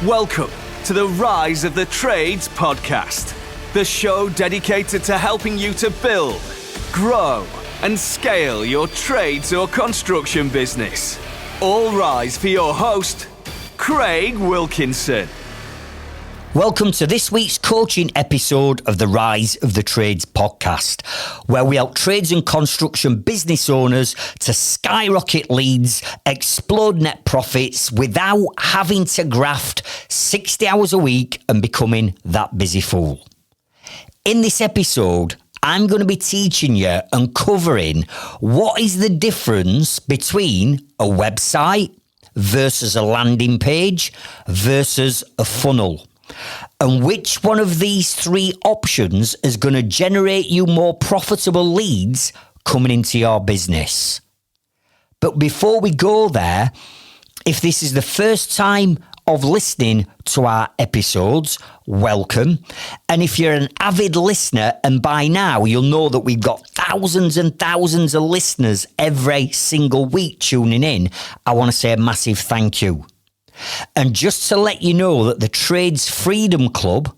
Welcome to the Rise of the Trades podcast, the show dedicated to helping you to build, grow, and scale your trades or construction business. All rise for your host, Craig Wilkinson. Welcome to this week's coaching episode of the Rise of the Trades podcast, where we help trades and construction business owners to skyrocket leads, explode net profits without having to graft 60 hours a week and becoming that busy fool. In this episode, I'm going to be teaching you and covering what is the difference between a website versus a landing page versus a funnel. And which one of these three options is going to generate you more profitable leads coming into your business? But before we go there, if this is the first time of listening to our episodes, welcome. And if you're an avid listener, and by now you'll know that we've got thousands and thousands of listeners every single week tuning in, I want to say a massive thank you. And just to let you know that the Trades Freedom Club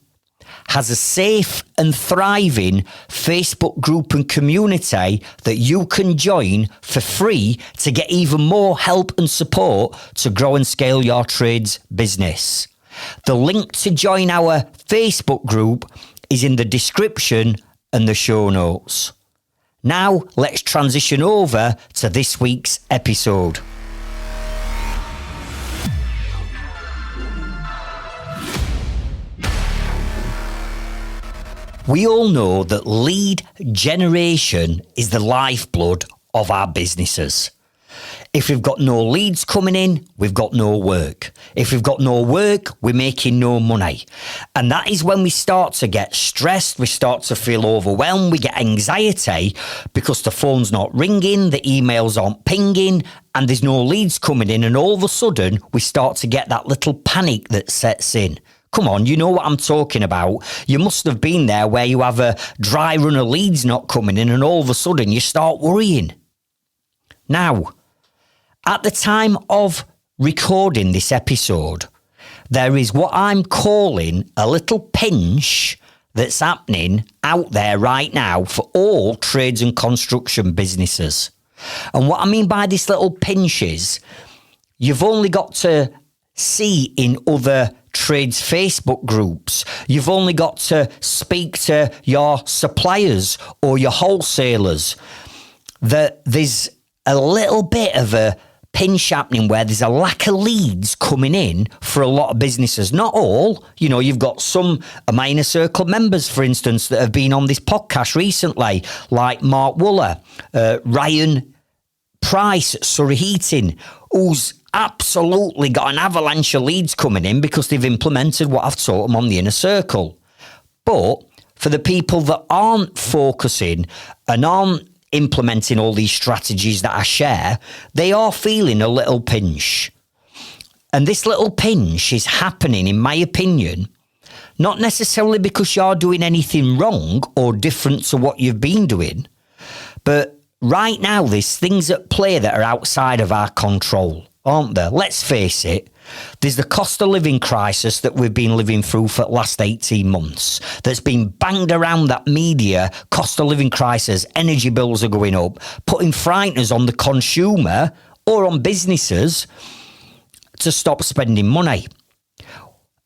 has a safe and thriving Facebook group and community that you can join for free to get even more help and support to grow and scale your trades business. The link to join our Facebook group is in the description and the show notes. Now let's transition over to this week's episode. We all know that lead generation is the lifeblood of our businesses. If we've got no leads coming in, we've got no work. If we've got no work, we're making no money. And that is when we start to get stressed, we start to feel overwhelmed, we get anxiety because the phone's not ringing, the emails aren't pinging, and there's no leads coming in. And all of a sudden, we start to get that little panic that sets in. Come on, you know what I'm talking about. You must have been there where you have a dry run of leads not coming in and all of a sudden you start worrying. Now, at the time of recording this episode, there is what I'm calling a little pinch that's happening out there right now for all trades and construction businesses. And what I mean by this little pinch is you've only got to see in other trades Facebook groups. You've only got to speak to your suppliers or your wholesalers that there's a little bit of a pinch happening where there's a lack of leads coming in for a lot of businesses. Not all, you know, you've got some of my Inner Circle members, for instance, that have been on this podcast recently, like Mark Wooler, Ryan Price at Surrey Heating, who's absolutely got an avalanche of leads coming in because they've implemented what I've taught them on the Inner Circle. But for the people that aren't focusing and aren't implementing all these strategies that I share, they are feeling a little pinch. And this little pinch is happening, in my opinion, not necessarily because you're doing anything wrong or different to what you've been doing, but right now there's things at play that are outside of our control, aren't there? Let's face it. There's the cost of living crisis that we've been living through for the last 18 months that's been banged around that media. Cost of living crisis, energy bills are going up, putting frighteners on the consumer or on businesses to stop spending money.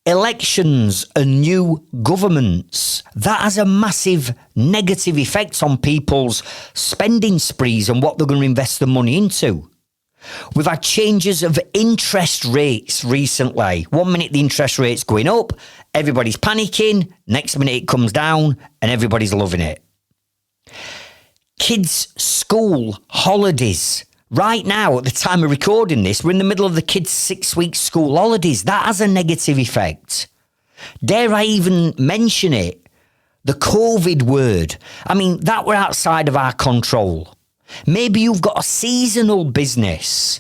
Elections and new governments, that has a massive negative effect on people's spending sprees and what they're going to invest the money into. We've had changes of interest rates recently. 1 minute the interest rate's going up, everybody's panicking, next minute it comes down and everybody's loving it. Kids' school holidays. Right now, at the time of recording this, we're in the middle of the kids' 6-week school holidays. That has a negative effect. Dare I even mention it? The COVID word. I mean, that were outside of our control. Maybe you've got a seasonal business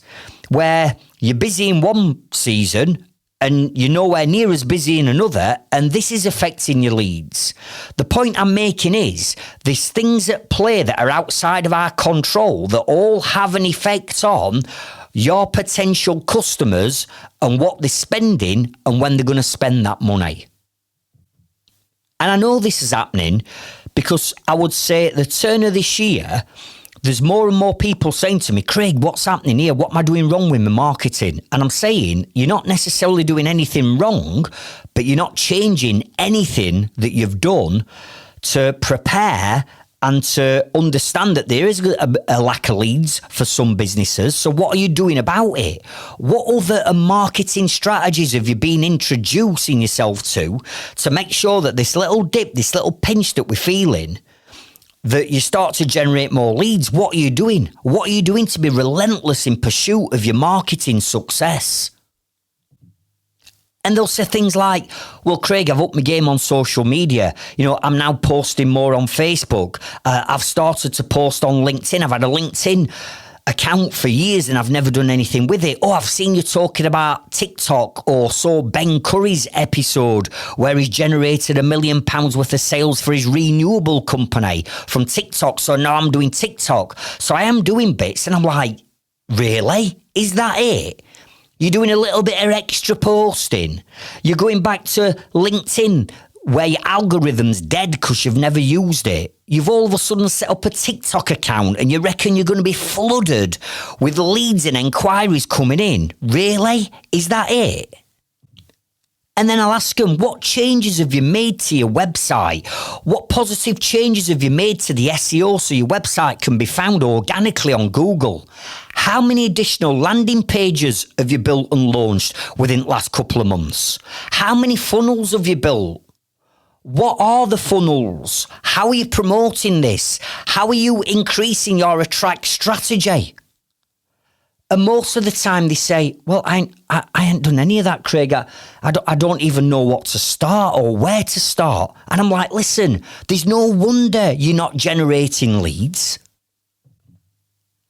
where you're busy in one season and you're nowhere near as busy in another, and this is affecting your leads. The point I'm making is there's things at play that are outside of our control that all have an effect on your potential customers and what they're spending and when they're going to spend that money. And I know this is happening because I would say at the turn of this year, there's more and more people saying to me, Craig, what's happening here? What am I doing wrong with my marketing? And I'm saying, you're not necessarily doing anything wrong, but you're not changing anything that you've done to prepare and to understand that there is a lack of leads for some businesses. So what are you doing about it? What other marketing strategies have you been introducing yourself to make sure that this little dip, this little pinch that we're feeling, that you start to generate more leads? What are you doing? What are you doing to be relentless in pursuit of your marketing success? And they'll say things like, well, Craig, I've upped my game on social media. You know, I'm now posting more on Facebook. I've started to post on LinkedIn. I've had a LinkedIn account for years and I've never done anything with it. Oh, I've seen you talking about TikTok, or saw Ben Curry's episode where he's generated £1 million worth of sales for his renewable company from TikTok. So now I'm doing TikTok. So I am doing bits and I'm like, really? Is that it? You're doing a little bit of extra posting. You're going back to LinkedIn where your algorithm's dead because you've never used it. You've all of a sudden set up a TikTok account and you reckon you're going to be flooded with leads and inquiries coming in. Really? Is that it? And then I'll ask them, what changes have you made to your website? What positive changes have you made to the SEO so your website can be found organically on Google? How many additional landing pages have you built and launched within the last couple of months? How many funnels have you built? What are the funnels? How are you promoting this? How are you increasing your attract strategy? And most of the time they say, well, I ain't done any of that, Craig. I don't even know what to start or where to start. And I'm like, listen, there's no wonder you're not generating leads.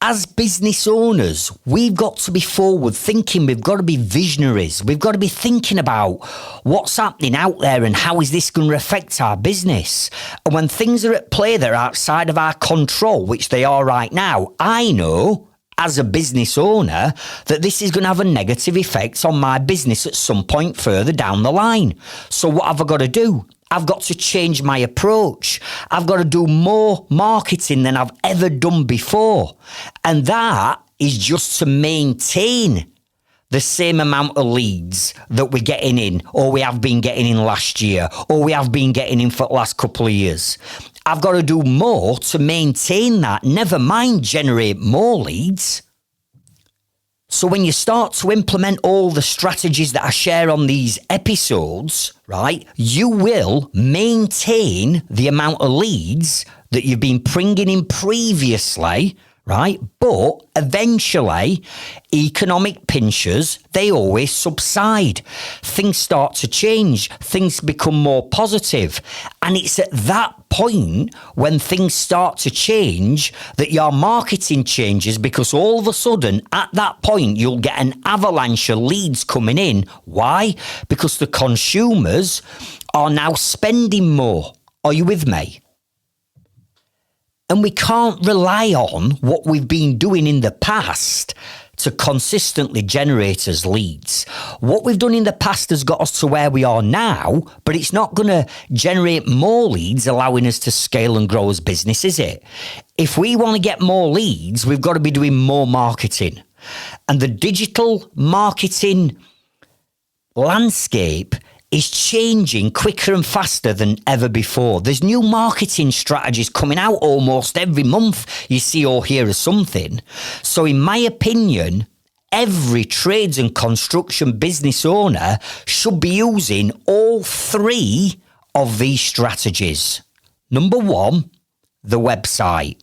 As business owners, we've got to be forward thinking. We've got to be visionaries. We've got to be thinking about what's happening out there and how is this going to affect our business. And when things are at play that are outside of our control, which they are right now, I know as a business owner that this is going to have a negative effect on my business at some point further down the line. So what have I got to do? I've got to change my approach. I've got to do more marketing than I've ever done before. And that is just to maintain the same amount of leads that we're getting in, or we have been getting in last year, or we have been getting in for the last couple of years. I've got to do more to maintain that, never mind generate more leads. So when you start to implement all the strategies that I share on these episodes, right, you will maintain the amount of leads that you've been bringing in previously, right? But eventually, economic pinchers, they always subside. Things start to change. Things become more positive. And it's at that point when things start to change that your marketing changes, because all of a sudden, at that point, you'll get an avalanche of leads coming in. Why? Because the consumers are now spending more. Are you with me? And we can't rely on what we've been doing in the past to consistently generate us leads. What we've done in the past has got us to where we are now, but it's not going to generate more leads, allowing us to scale and grow as business, is it? If we want to get more leads, we've got to be doing more marketing. And the digital marketing landscape is changing quicker and faster than ever before. There's new marketing strategies coming out almost every month. You see or hear of something. So in my opinion, every trades and construction business owner should be using all three of these strategies. Number one, the website.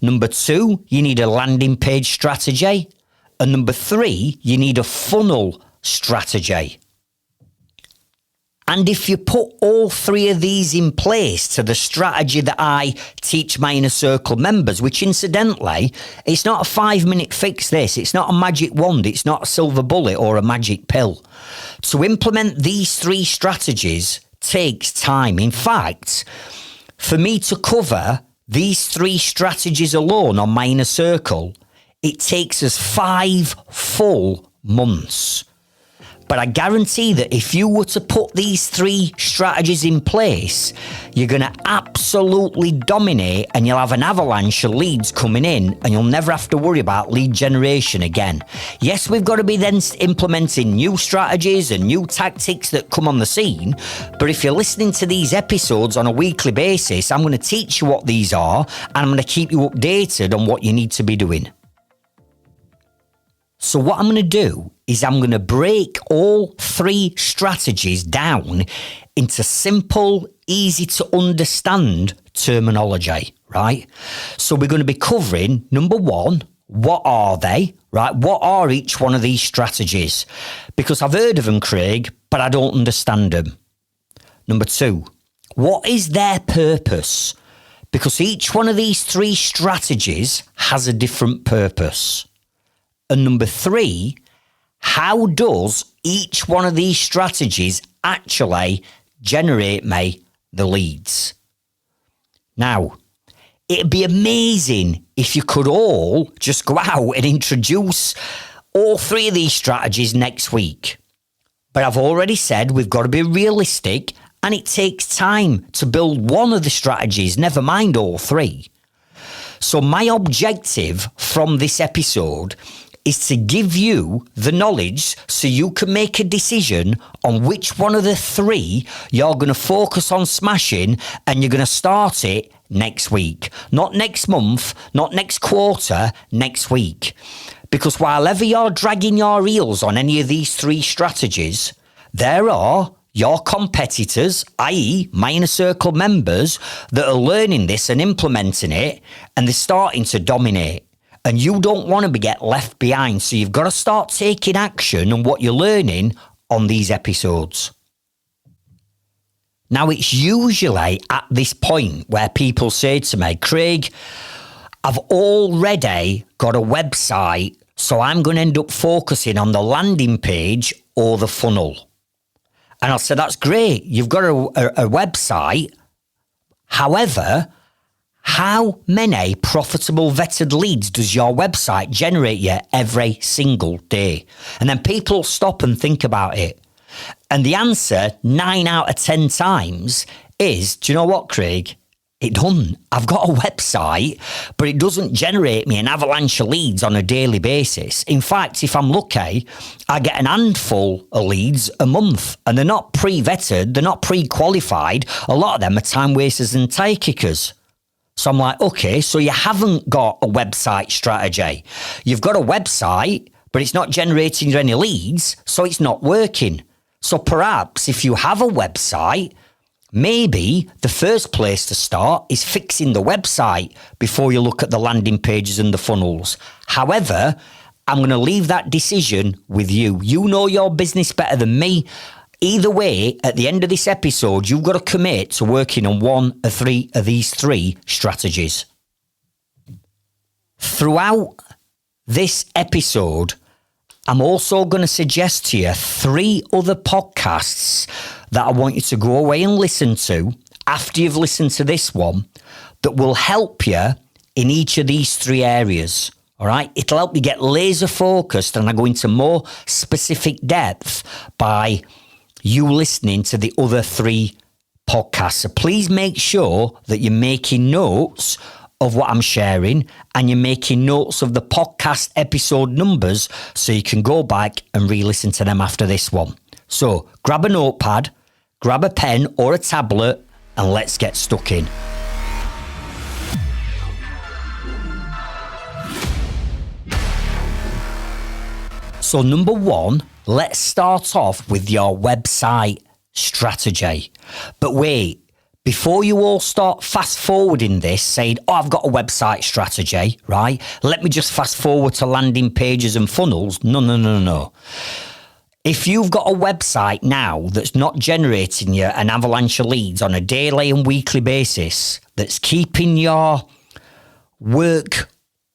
Number two, you need a landing page strategy. And number three, you need a funnel strategy. And if you put all three of these in place to the strategy that I teach my Inner Circle members, which incidentally, it's not a 5-minute fix this, it's not a magic wand, it's not a silver bullet or a magic pill. To implement these three strategies takes time. In fact, for me to cover these three strategies alone on my Inner Circle, it takes us 5 full months. But I guarantee that if you were to put these 3 strategies in place, you're going to absolutely dominate and you'll have an avalanche of leads coming in and you'll never have to worry about lead generation again. Yes, we've got to be then implementing new strategies and new tactics that come on the scene. But if you're listening to these episodes on a weekly basis, I'm going to teach you what these are and I'm going to keep you updated on what you need to be doing. So what I'm going to do is I'm going to break all 3 strategies down into simple, easy to understand terminology, right? So we're going to be covering, number 1, what are they, right? What are each one of these strategies? Because I've heard of them, Craig, but I don't understand them. Number 2, what is their purpose? Because each one of these 3 strategies has a different purpose. And number 3, how does each one of these strategies actually generate me the leads? Now, it'd be amazing if you could all just go out and introduce all 3 of these strategies next week. But I've already said we've got to be realistic and it takes time to build one of the strategies, never mind all 3. So my objective from this episode is to give you the knowledge so you can make a decision on which one of the 3 you're going to focus on smashing, and you're going to start it next week. Not next month, not next quarter, next week. Because while ever you're dragging your heels on any of these 3 strategies, there are your competitors, i.e. my inner circle members, that are learning this and implementing it, and they're starting to dominate. And you don't want to get left behind. So you've got to start taking action on what you're learning on these episodes. Now, it's usually at this point where people say to me, Craig, I've already got a website, so I'm going to end up focusing on the landing page or the funnel. And I'll say, that's great. You've got a website. However, how many profitable vetted leads does your website generate you every single day? And then people stop and think about it. And the answer 9 out of 10 times is, do you know what, Craig? It doesn't. I've got a website, but it doesn't generate me an avalanche of leads on a daily basis. In fact, if I'm lucky, I get an handful of leads a month, and they're not pre-vetted, they're not pre-qualified. A lot of them are time wasters and tire kickers. So I'm like, okay, so you haven't got a website strategy. You've got a website, but it's not generating you any leads, so it's not working. So perhaps if you have a website, maybe the first place to start is fixing the website before you look at the landing pages and the funnels. However, I'm going to leave that decision with you. You know your business better than me. Either way, at the end of this episode, you've got to commit to working on one of these 3 strategies. Throughout this episode, I'm also going to suggest to you 3 other podcasts that I want you to go away and listen to after you've listened to this one that will help you in each of these 3 areas. All right? It'll help you get laser focused, and I go into more specific depth by you listening to the other 3 podcasts. So please make sure that you're making notes of what I'm sharing and you're making notes of the podcast episode numbers so you can go back and re-listen to them after this one. So grab a notepad, grab a pen or a tablet, and let's get stuck in. So number 1, let's start off with your website strategy. But wait, before you all start fast forwarding this, saying, oh, I've got a website strategy, right? Let me just fast forward to landing pages and funnels. No. If you've got a website now that's not generating you an avalanche of leads on a daily and weekly basis, that's keeping your work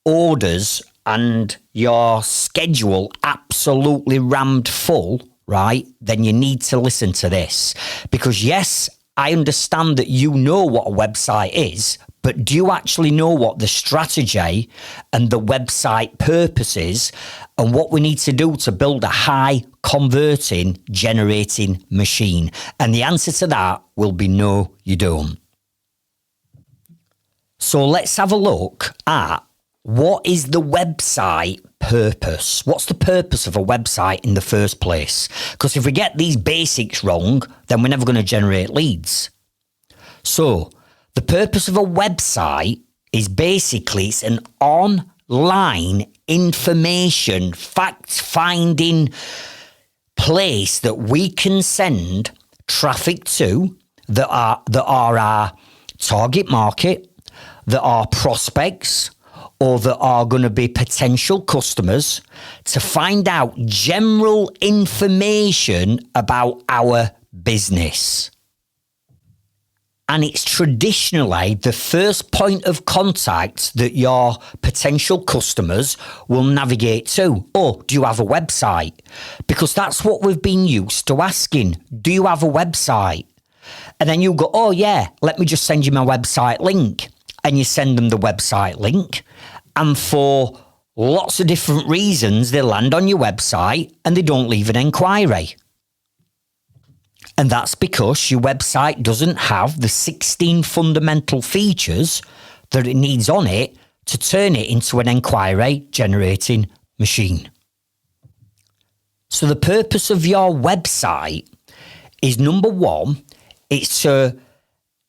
orders and your schedule absolutely rammed full, right, then you need to listen to this. Because yes, I understand that you know what a website is, but do you actually know what the strategy and the website purpose is and what we need to do to build a high converting, generating machine? And the answer to that will be no, you don't. So let's have a look at what is the website purpose? What's the purpose of a website in the first place? Because if we get these basics wrong, then we're never going to generate leads. So the purpose of a website is basically it's an online information fact-finding place that we can send traffic to that are our target market, that are prospects, or that are going to be potential customers, to find out general information about our business. And it's traditionally the first point of contact that your potential customers will navigate to. Oh, do you have a website? Because that's what we've been used to asking. Do you have a website? And then you go, oh yeah, let me just send you my website link. And you send them the website link. And for lots of different reasons, they land on your website and they don't leave an inquiry. And that's because your website doesn't have the 16 fundamental features that it needs on it to turn it into an inquiry generating machine. So the purpose of your website is, number one, it's to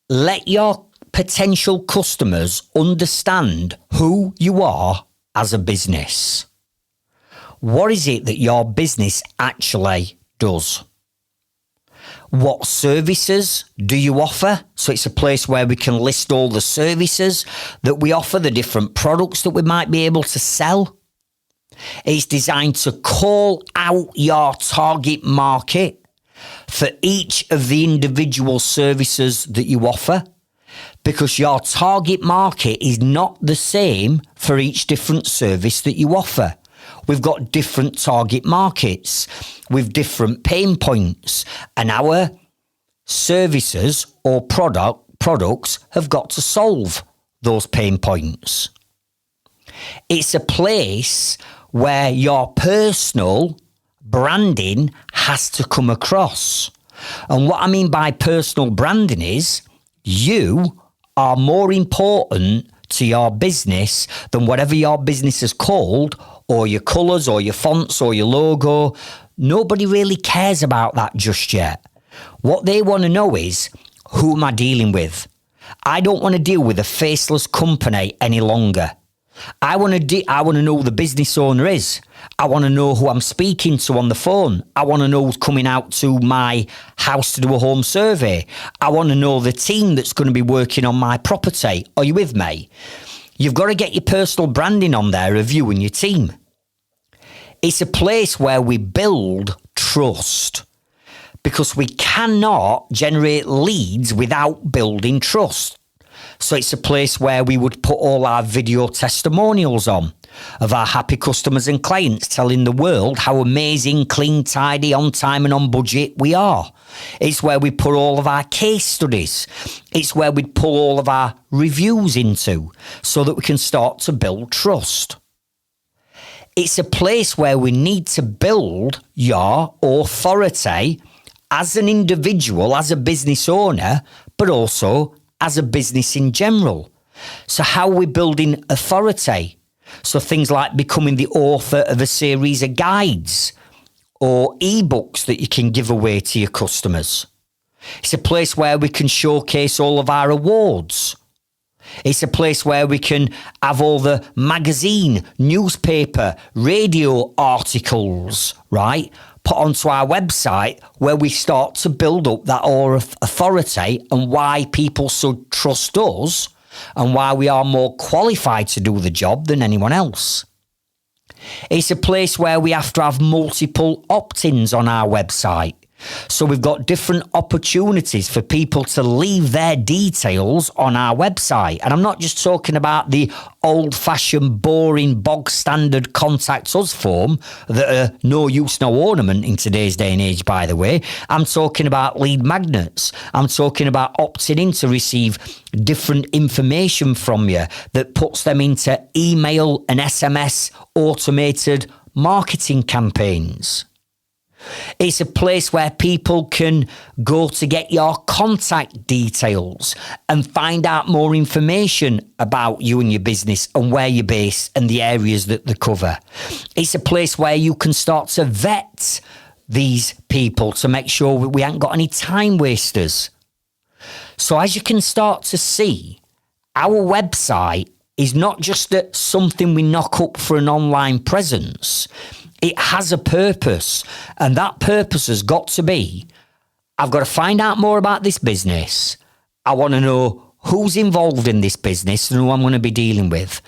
let your potential customers understand who you are as a business. What is it that your business actually does? What services do you offer? So it's a place where we can list all the services that we offer, the different products that we might be able to sell. It's designed to call out your target market for each of the individual services that you offer, because your target market is not the same for each different service that you offer. We've got different target markets with different pain points, and our services or products have got to solve those pain points. It's a place where your personal branding has to come across. And what I mean by personal branding is you are more important to your business than whatever your business is called, or your colours, or your fonts, or your logo. Nobody really cares about that just yet. What they want to know is, who am I dealing with? I don't want to deal with a faceless company any longer. I want to know who the business owner is. I want to know who I'm speaking to on the phone. I want to know who's coming out to my house to do a home survey. I want to know the team that's going to be working on my property. Are you with me? You've got to get your personal branding on there of you and your team. It's a place where we build trust, because we cannot generate leads without building trust. So it's a place where we would put all our video testimonials on of our happy customers and clients telling the world how amazing, clean, tidy, on time and on budget we are. It's where we put all of our case studies. It's where we'd pull all of our reviews into so that we can start to build trust. It's a place where we need to build your authority as an individual, as a business owner, but also as a business in general. So how are we building authority? So things like becoming the author of a series of guides or ebooks that you can give away to your customers. It's a place where we can showcase all of our awards. It's a place where we can have all the magazine, newspaper, radio articles, right, put onto our website, where we start to build up that authority and why people should trust us and why we are more qualified to do the job than anyone else. It's a place where we have to have multiple opt-ins on our website. So we've got different opportunities for people to leave their details on our website. And I'm not just talking about the old-fashioned, boring, bog-standard contact us form that are no use, no ornament in today's day and age, by the way. I'm talking about lead magnets. I'm talking about opting in to receive different information from you that puts them into email and SMS automated marketing campaigns. It's a place where people can go to get your contact details and find out more information about you and your business and where you're based and the areas that they cover. It's a place where you can start to vet these people to make sure that we haven't got any time wasters. So as you can start to see, our website is not just something we knock up for an online presence. It has a purpose, and that purpose has got to be, I've got to find out more about this business. I want to know who's involved in this business and who I'm going to be dealing with.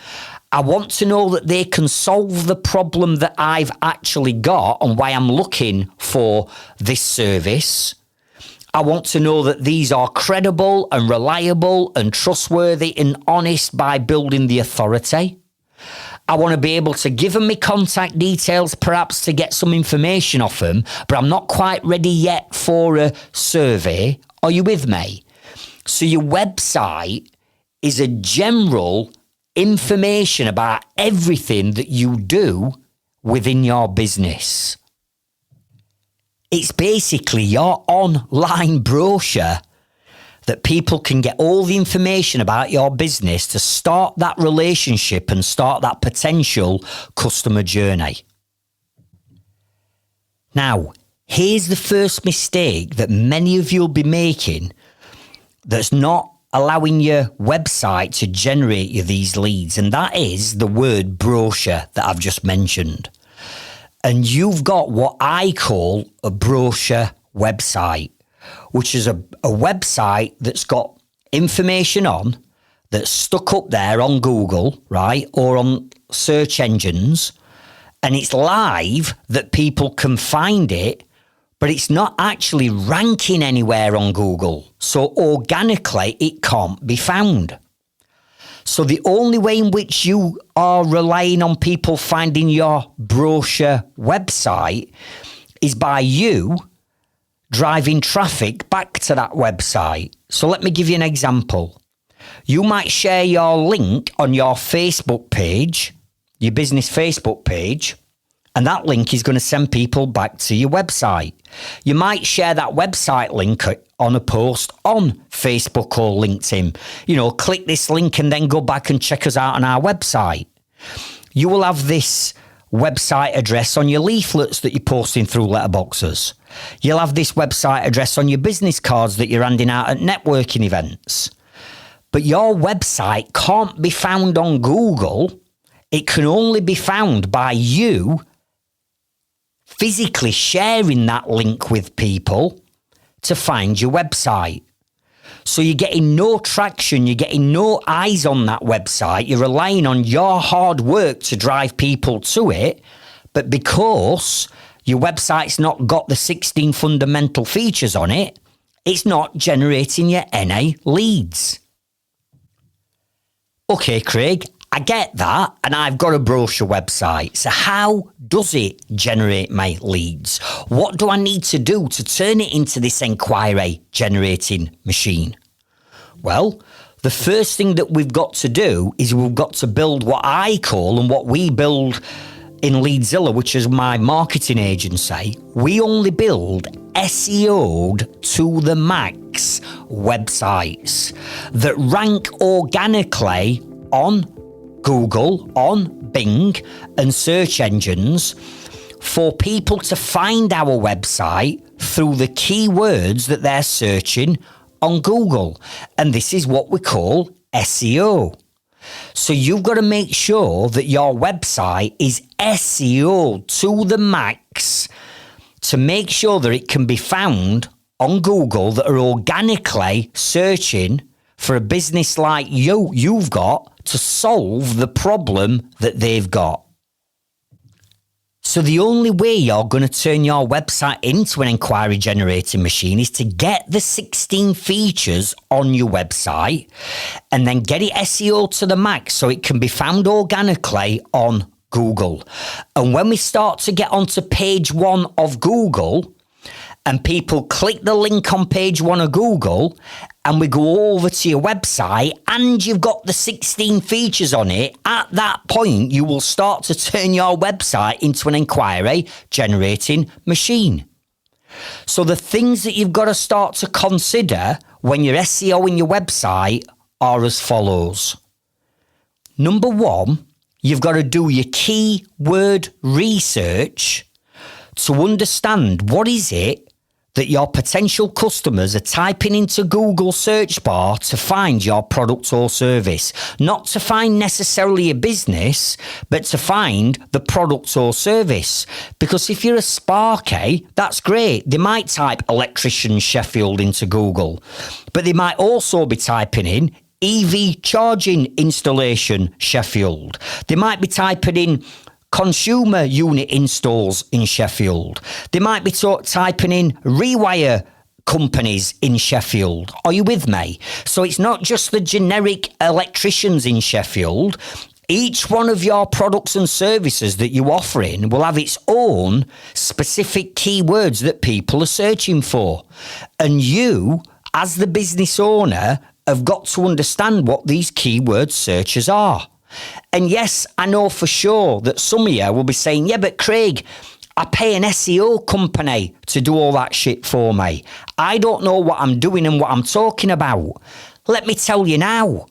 I want to know that they can solve the problem that I've actually got and why I'm looking for this service. I want to know that these are credible and reliable and trustworthy and honest by building the authority. I want to be able to give them my contact details, perhaps to get some information off them, but I'm not quite ready yet for a survey. Are you with me? So your website is a general information about everything that you do within your business. It's basically your online brochure that people can get all the information about your business to start that relationship and start that potential customer journey. Now, here's the first mistake that many of you will be making that's not allowing your website to generate you these leads, and that is the word brochure that I've just mentioned. And you've got what I call a brochure website, which is a website that's got information on, that's stuck up there on Google, right, or on search engines, and it's live that people can find it, but it's not actually ranking anywhere on Google. So organically, it can't be found. So the only way in which you are relying on people finding your brochure website is by you driving traffic back to that website. So let me give you an example. You might share your link on your Facebook page, your business Facebook page, and that link is going to send people back to your website. You might share that website link on a post on Facebook or LinkedIn. You know, click this link and then go back and check us out on our website. You will have this website address on your leaflets that you're posting through letterboxes. You'll have this website address on your business cards that you're handing out at networking events. But your website can't be found on Google. It can only be found by you physically sharing that link with people to find your website. So you're getting no traction, you're getting no eyes on that website, you're relying on your hard work to drive people to it, but because your website's not got the 16 fundamental features on it, it's not generating you any leads. Okay, Craig, I get that, and I've got a brochure website. So how does it generate my leads? What do I need to do to turn it into this inquiry generating machine? Well, the first thing that we've got to do is we've got to build what I call, and what we build in Leadzilla, which is my marketing agency, we only build SEO'd to the max websites that rank organically on Google, on Bing and search engines for people to find our website through the keywords that they're searching on Google. And this is what we call SEO. So you've got to make sure that your website is SEO to the max to make sure that it can be found on Google that are organically searching for a business like you've got to solve the problem that they've got. So the only way you're going to turn your website into an inquiry generating machine is to get the 16 features on your website and then get it SEO to the max so it can be found organically on Google. And when we start to get onto page 1 of Google and people click the link on page 1 of Google and we go over to your website and you've got the 16 features on it, at that point, you will start to turn your website into an inquiry generating machine. So the things that you've got to start to consider when you're SEOing your website are as follows. Number 1, you've got to do your keyword research to understand what is it that your potential customers are typing into Google search bar to find your product or service. Not to find necessarily a business, but to find the product or service. Because if you're a Sparky, that's great. They might type electrician Sheffield into Google, but they might also be typing in EV charging installation Sheffield. They might be typing in consumer unit installs in Sheffield. They might be typing in rewire companies in Sheffield. Are you with me? So it's not just the generic electricians in Sheffield. Each one of your products and services that you're offering will have its own specific keywords that people are searching for. And you, as the business owner, have got to understand what these keyword searches are. And yes, I know for sure that some of you will be saying, yeah, but Craig, I pay an SEO company to do all that shit for me. I don't know what I'm doing and what I'm talking about. Let me tell you now,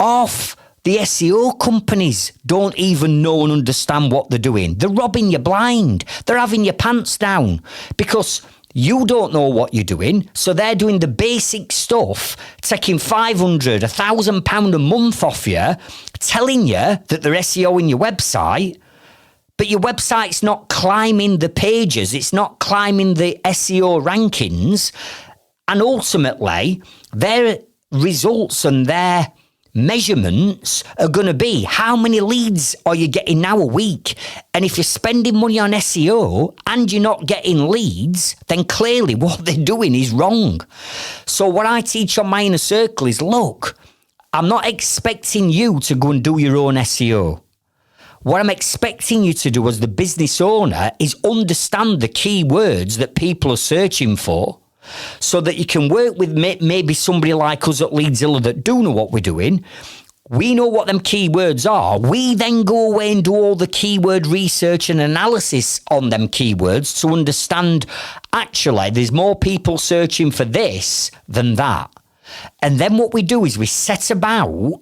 half the SEO companies don't even know and understand what they're doing. They're robbing you blind. They're having your pants down because you don't know what you're doing, so they're doing the basic stuff, taking £500, £1,000 a month off you, telling you that they're SEOing your website, but your website's not climbing the pages, it's not climbing the SEO rankings, and ultimately, their results and their measurements are going to be how many leads are you getting now a week? And if you're spending money on SEO and you're not getting leads, then clearly what they're doing is wrong. So what I teach on my inner circle is, look, I'm not expecting you to go and do your own SEO. What I'm expecting you to do as the business owner is understand the keywords that people are searching for, so that you can work with maybe somebody like us at Leadzilla that do know what we're doing. We know what them keywords are. We then go away and do all the keyword research and analysis on them keywords to understand, actually, there's more people searching for this than that. And then what we do is we set about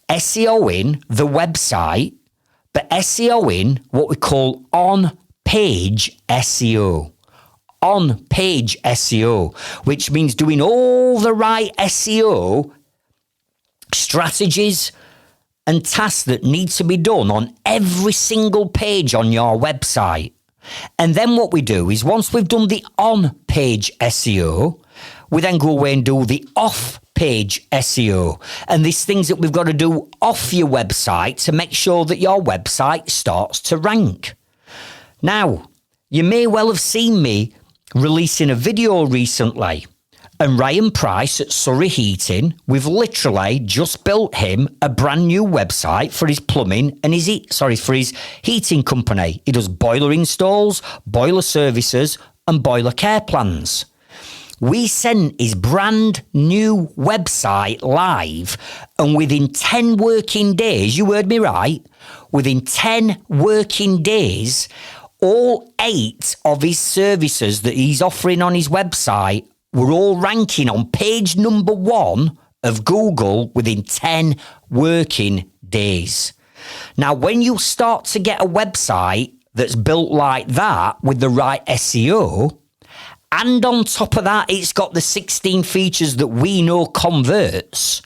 SEOing the website, but SEOing what we call on-page SEO. On-page SEO, which means doing all the right SEO strategies and tasks that need to be done on every single page on your website. And then what we do is once we've done the on-page SEO, we then go away and do the off-page SEO. And these things that we've got to do off your website to make sure that your website starts to rank. Now, you may well have seen me releasing a video recently, and Ryan Price at Surrey Heating, we've literally just built him a brand new website for his plumbing and for his heating company. He does boiler installs, boiler services and boiler care plans. We sent his brand new website live, and within 10 working days, you heard me right, within 10 working days, all 8 of his services that he's offering on his website were all ranking on page number 1 of Google within 10 working days. Now, when you start to get a website that's built like that with the right SEO, and on top of that, it's got the 16 features that we know converts,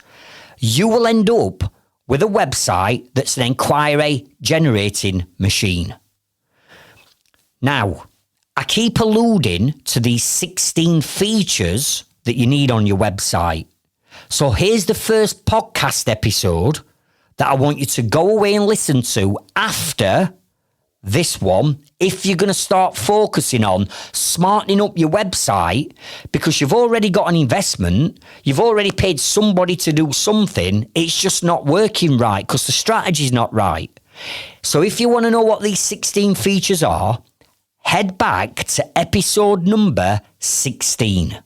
you will end up with a website that's an inquiry generating machine. Now, I keep alluding to these 16 features that you need on your website. So here's the first podcast episode that I want you to go away and listen to after this one, if you're going to start focusing on smartening up your website, because you've already got an investment, you've already paid somebody to do something, it's just not working right because the strategy's not right. So if you want to know what these 16 features are, head back to episode number 16.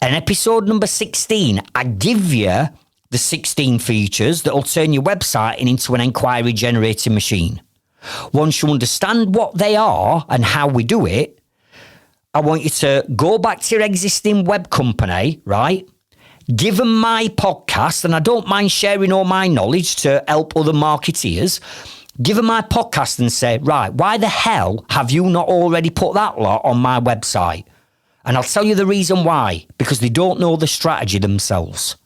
And episode number 16, I give you the 16 features that will turn your website into an inquiry generating machine. Once you understand what they are and how we do it, I want you to go back to your existing web company, right? Give them my podcast, and I don't mind sharing all my knowledge to help other marketeers. Give them my podcast and say, right, why the hell have you not already put that lot on my website? And I'll tell you the reason why, because they don't know the strategy themselves.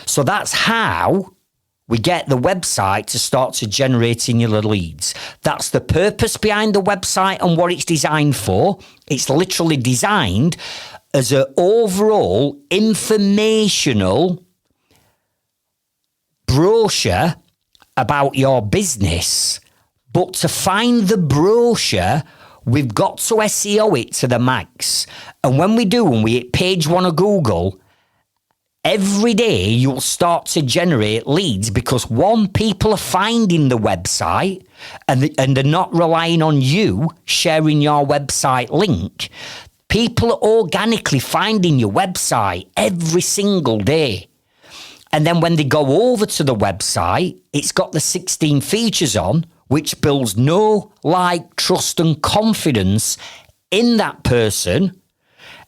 So that's how we get the website to start to generating your leads. That's the purpose behind the website and what it's designed for. It's literally designed as an overall informational brochure about your business. But to find the brochure, we've got to SEO it to the max. And when we do, when we hit page 1 of Google, every day you'll start to generate leads because, one, people are finding the website and they're not relying on you sharing your website link. People are organically finding your website every single day. And then when they go over to the website, it's got the 16 features on, which builds know, like, trust and confidence in that person.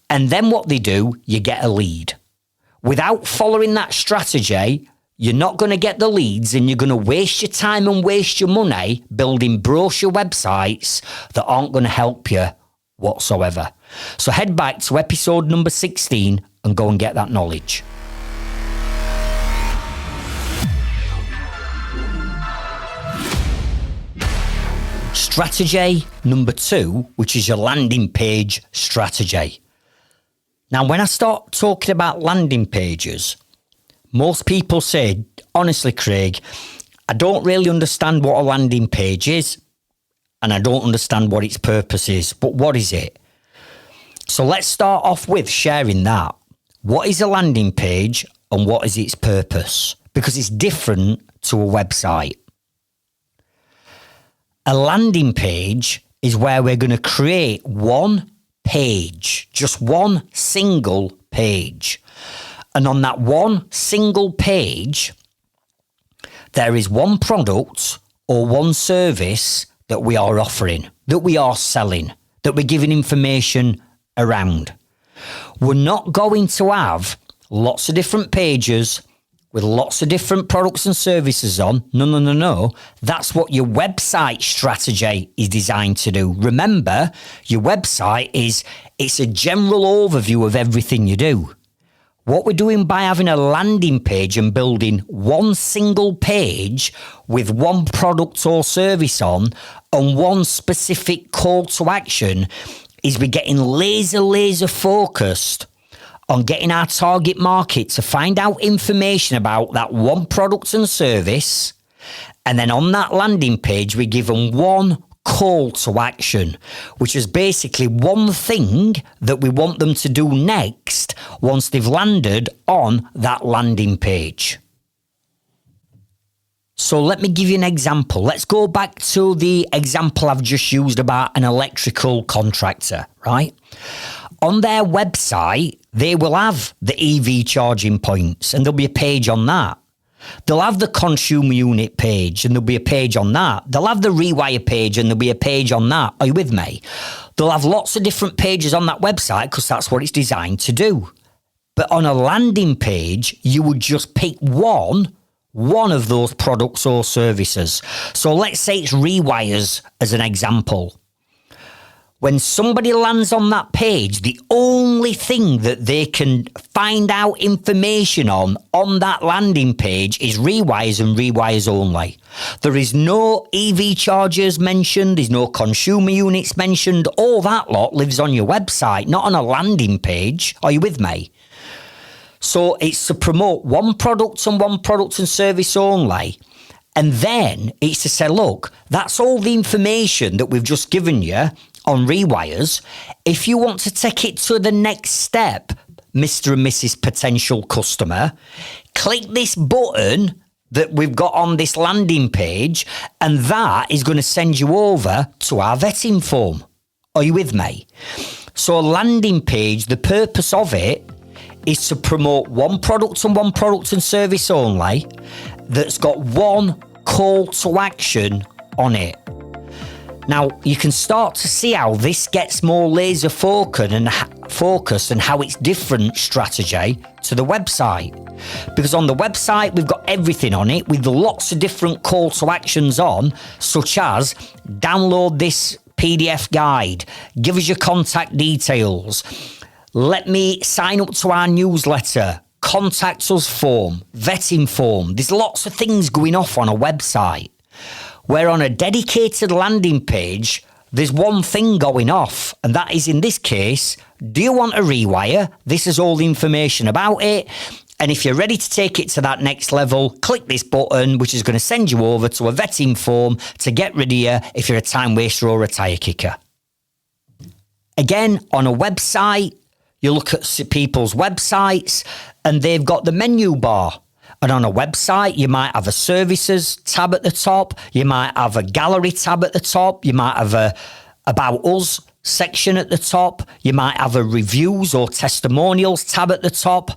And then what they do, you get a lead. Without following that strategy, you're not going to get the leads and you're going to waste your time and waste your money building brochure websites that aren't going to help you whatsoever. So head back to episode number 16 and go and get that knowledge. Strategy number 2, which is your landing page strategy. Now, when I start talking about landing pages, most people say, honestly, Craig, I don't really understand what a landing page is, and I don't understand what its purpose is. But what is it? So let's start off with sharing that. What is a landing page and what is its purpose? Because it's different to a website. A landing page is where we're going to create one page, just one single page. And on that one single page, there is one product or one service that we are offering, that we are selling, that we're giving information around. We're not going to have lots of different pages with lots of different products and services on. No. That's what your website strategy is designed to do. Remember, your website it's a general overview of everything you do. What we're doing by having a landing page and building one single page with one product or service on and one specific call to action is we're getting laser focused on getting our target market to find out information about that one product and service. And then on that landing page, we give them one call to action, which is basically one thing that we want them to do next once they've landed on that landing page. So let me give you an example. Let's go back to the example I've just used about an electrical contractor, right? On their website, they will have the EV charging points and there'll be a page on that. They'll have the consumer unit page and there'll be a page on that. They'll have the rewire page and there'll be a page on that. Are you with me? They'll have lots of different pages on that website because that's what it's designed to do. But on a landing page, you would just pick one of those products or services. So let's say it's rewires as an example. When somebody lands on that page, the only thing that they can find out information on that landing page is rewires and rewires only. There is no EV chargers mentioned. There's no consumer units mentioned. All that lot lives on your website, not on a landing page. Are you with me? So it's to promote one product and service only. And then it's to say, look, that's all the information that we've just given you on Rewires. If you want to take it to the next step, Mr. and Mrs. Potential Customer, click this button that we've got on this landing page, and that is going to send you over to our vetting form. Are you with me? So a landing page, the purpose of it is to promote one product and service only that's got one call to action on it. Now, you can start to see how this gets more laser focused and how it's different strategy to the website. Because on the website, we've got everything on it with lots of different call to actions on, such as download this PDF guide, give us your contact details, let me sign up to our newsletter, contact us form, vetting form. There's lots of things going off on a website. Where on a dedicated landing page, there's one thing going off, and that is, in this case, do you want a rewire? This is all the information about it. And if you're ready to take it to that next level, click this button, which is going to send you over to a vetting form to get rid of you if you're a time waster or a tire kicker. Again, on a website, you look at people's websites and they've got the menu bar. And on a website, you might have a services tab at the top. You might have a gallery tab at the top. You might have a about us section at the top. You might have a reviews or testimonials tab at the top.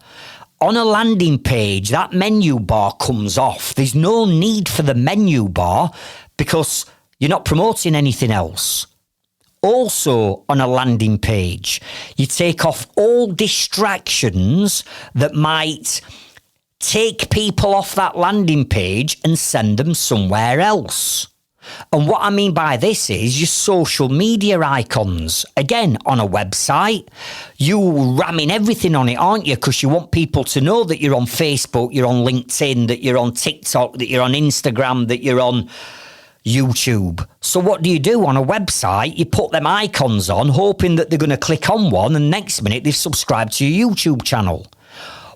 On a landing page, that menu bar comes off. There's no need for the menu bar because you're not promoting anything else. Also, on a landing page, you take off all distractions that might take people off that landing page and send them somewhere else. And what I mean by this is your social media icons. Again, on a website, you ramming everything on it, aren't you? Because you want people to know that you're on Facebook, you're on LinkedIn, that you're on TikTok, that you're on Instagram, that you're on YouTube. So what do you do on a website? You put them icons on, hoping that they're going to click on one, and next minute they've subscribed to your YouTube channel.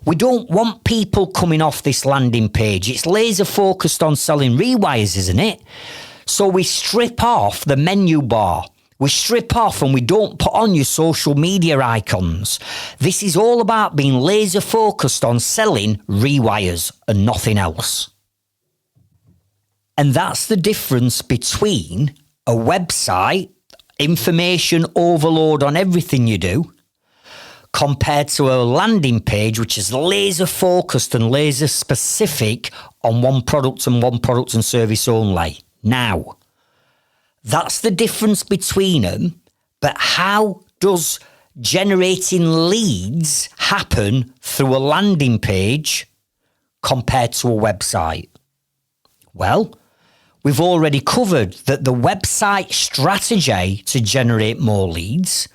We don't want people coming off this landing page. It's laser focused on selling rewires, isn't it? So we strip off the menu bar. We strip off and we don't put on your social media icons. This is all about being laser focused on selling rewires and nothing else. And that's the difference between a website, information overload on everything you do, compared to a landing page, which is laser focused and laser specific on one product and service only. Now, that's the difference between them, but how does generating leads happen through a landing page compared to a website? Well, we've already covered that the website strategy to generate more leads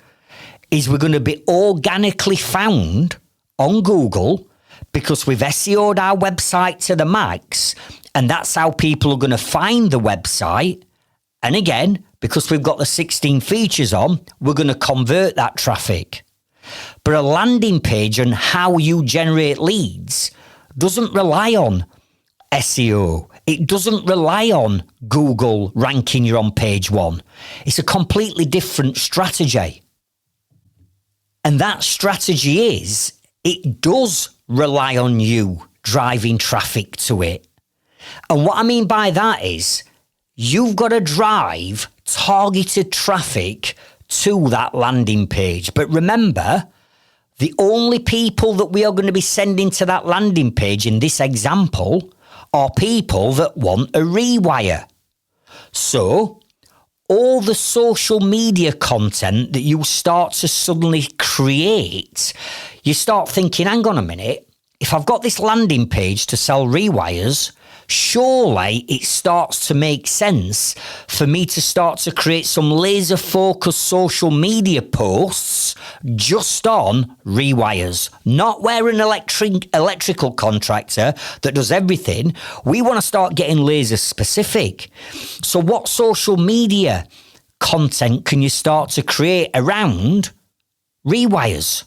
is we're going to be organically found on Google because we've SEO'd our website to the max, and that's how people are going to find the website. And again, because we've got the 16 features on, we're going to convert that traffic. But a landing page and how you generate leads doesn't rely on SEO. It doesn't rely on Google ranking you on page one. It's a completely different strategy. And that strategy is, it does rely on you driving traffic to it. And what I mean by that is, you've got to drive targeted traffic to that landing page. But remember, the only people that we are going to be sending to that landing page in this example are people that want a rewire. So, all the social media content that you start to suddenly create, you start thinking, hang on a minute, if I've got this landing page to sell rewires, surely it starts to make sense for me to start to create some laser focused social media posts just on rewires, not where an electrical contractor that does everything. We want to start getting laser specific. So what social media content can you start to create around rewires?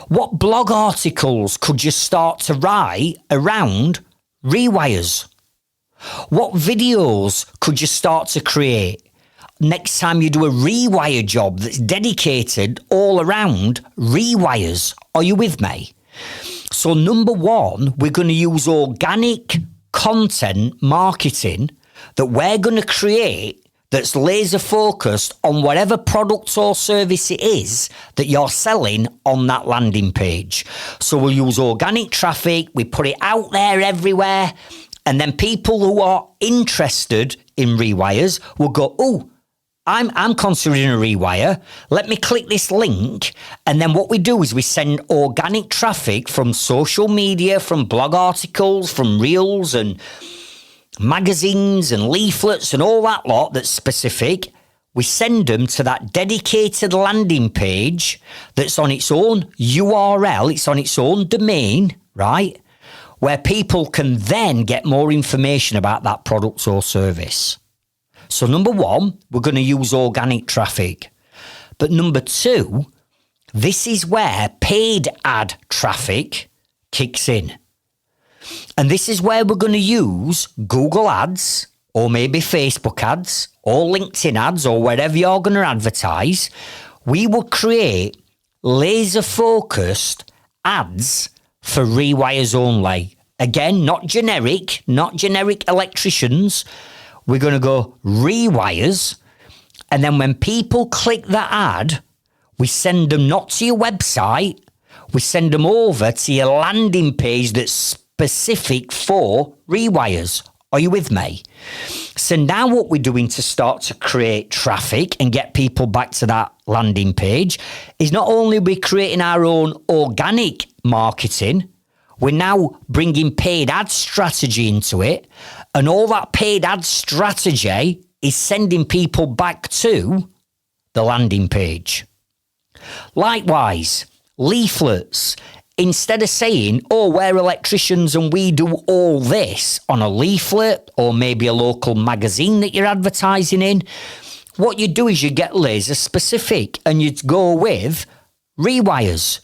What blog articles could you start to write around rewires? What videos could you start to create next time you do a rewire job that's dedicated all around rewires? Are you with me? So number one, we're going to use organic content marketing that we're going to create that's laser focused on whatever product or service it is that you're selling on that landing page. So we'll use organic traffic, we put it out there everywhere, and then people who are interested in rewires will go, oh, I'm considering a rewire. Let me click this link. And then what we do is we send organic traffic from social media, from blog articles, from reels and magazines and leaflets and all that lot that's specific. We send them to that dedicated landing page that's on its own URL. It's on its own domain, right? Where people can then get more information about that product or service. So number one, we're going to use organic traffic. But number two, this is where paid ad traffic kicks in. And this is where we're going to use Google ads or maybe Facebook ads or LinkedIn ads or wherever you're going to advertise. We will create laser focused ads for rewires only. Again, not generic electricians. We're going to go rewires. And then when people click that ad, we send them not to your website. We send them over to your landing page that's specific for rewires. Are you with me? So now what we're doing to start to create traffic and get people back to that landing page is not only are we creating our own organic marketing, we're now bringing paid ad strategy into it. And all that paid ad strategy is sending people back to the landing page. Likewise, leaflets. Instead of saying, oh, we're electricians and we do all this on a leaflet or maybe a local magazine that you're advertising in, what you do is you get laser specific and you go with rewires.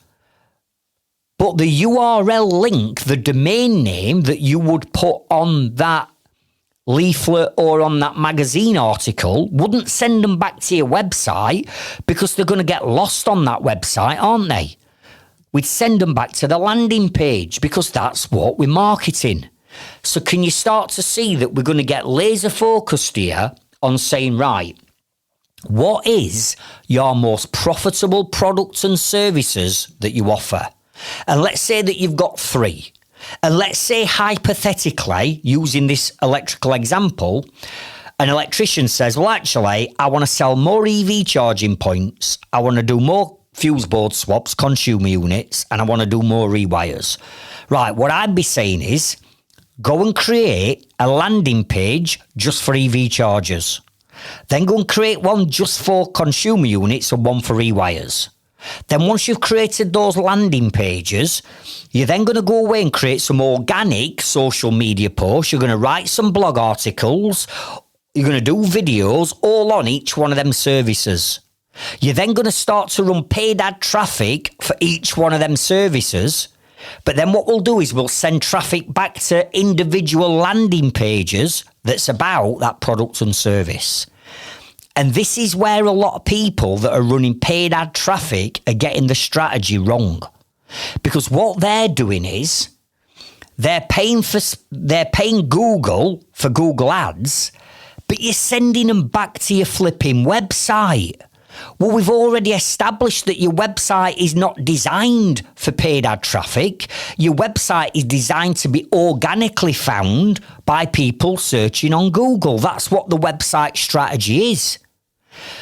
But the URL link, the domain name that you would put on that leaflet or on that magazine article wouldn't send them back to your website because they're going to get lost on that website, aren't they? We'd send them back to the landing page because that's what we're marketing. So can you start to see that we're going to get laser focused here on saying, right, what is your most profitable products and services that you offer? And let's say that you've got 3. And let's say hypothetically, using this electrical example, an electrician says, well, actually, I want to sell more EV charging points. I want to do more fuse board swaps, consumer units, and I want to do more rewires. Right, what I'd be saying is, go and create a landing page just for EV chargers. Then go and create one just for consumer units and one for rewires. Then once you've created those landing pages, you're then going to go away and create some organic social media posts. You're going to write some blog articles. You're going to do videos all on each one of them services. You're then going to start to run paid ad traffic for each one of them services. But then what we'll do is we'll send traffic back to individual landing pages that's about that product and service. And this is where a lot of people that are running paid ad traffic are getting the strategy wrong. Because what they're doing is they're paying Google for Google ads, but you're sending them back to your flipping website. Well, we've already established that your website is not designed for paid ad traffic. Your website is designed to be organically found by people searching on Google. That's what the website strategy is.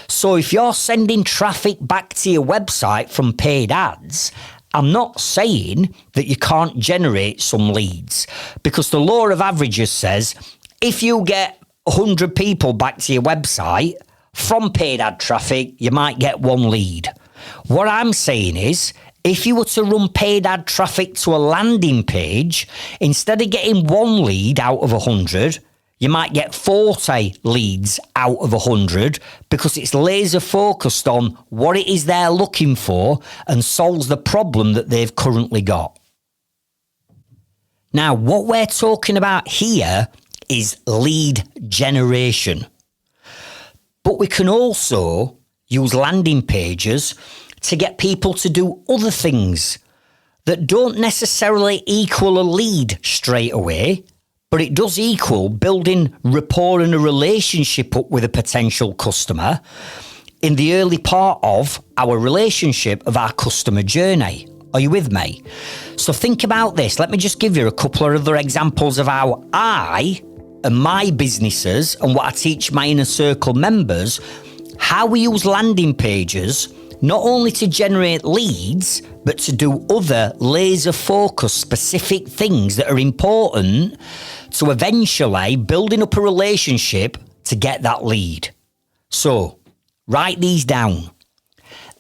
So if you're sending traffic back to your website from paid ads, I'm not saying that you can't generate some leads, because the law of averages says if you get 100 people back to your website from paid ad traffic, you might get 1 lead. What I'm saying is, if you were to run paid ad traffic to a landing page, instead of getting 1 lead out of 100, you might get 40 leads out of 100 because it's laser focused on what it is they're looking for and solves the problem that they've currently got. Now, what we're talking about here is lead generation. But we can also use landing pages to get people to do other things that don't necessarily equal a lead straight away, but it does equal building rapport and a relationship up with a potential customer in the early part of our relationship of our customer journey. Are you with me? So think about this. Let me just give you a couple of other examples of how I and my businesses and what I teach my inner circle members, how we use landing pages not only to generate leads, but to do other laser-focused specific things that are important to eventually building up a relationship to get that lead. So, write these down.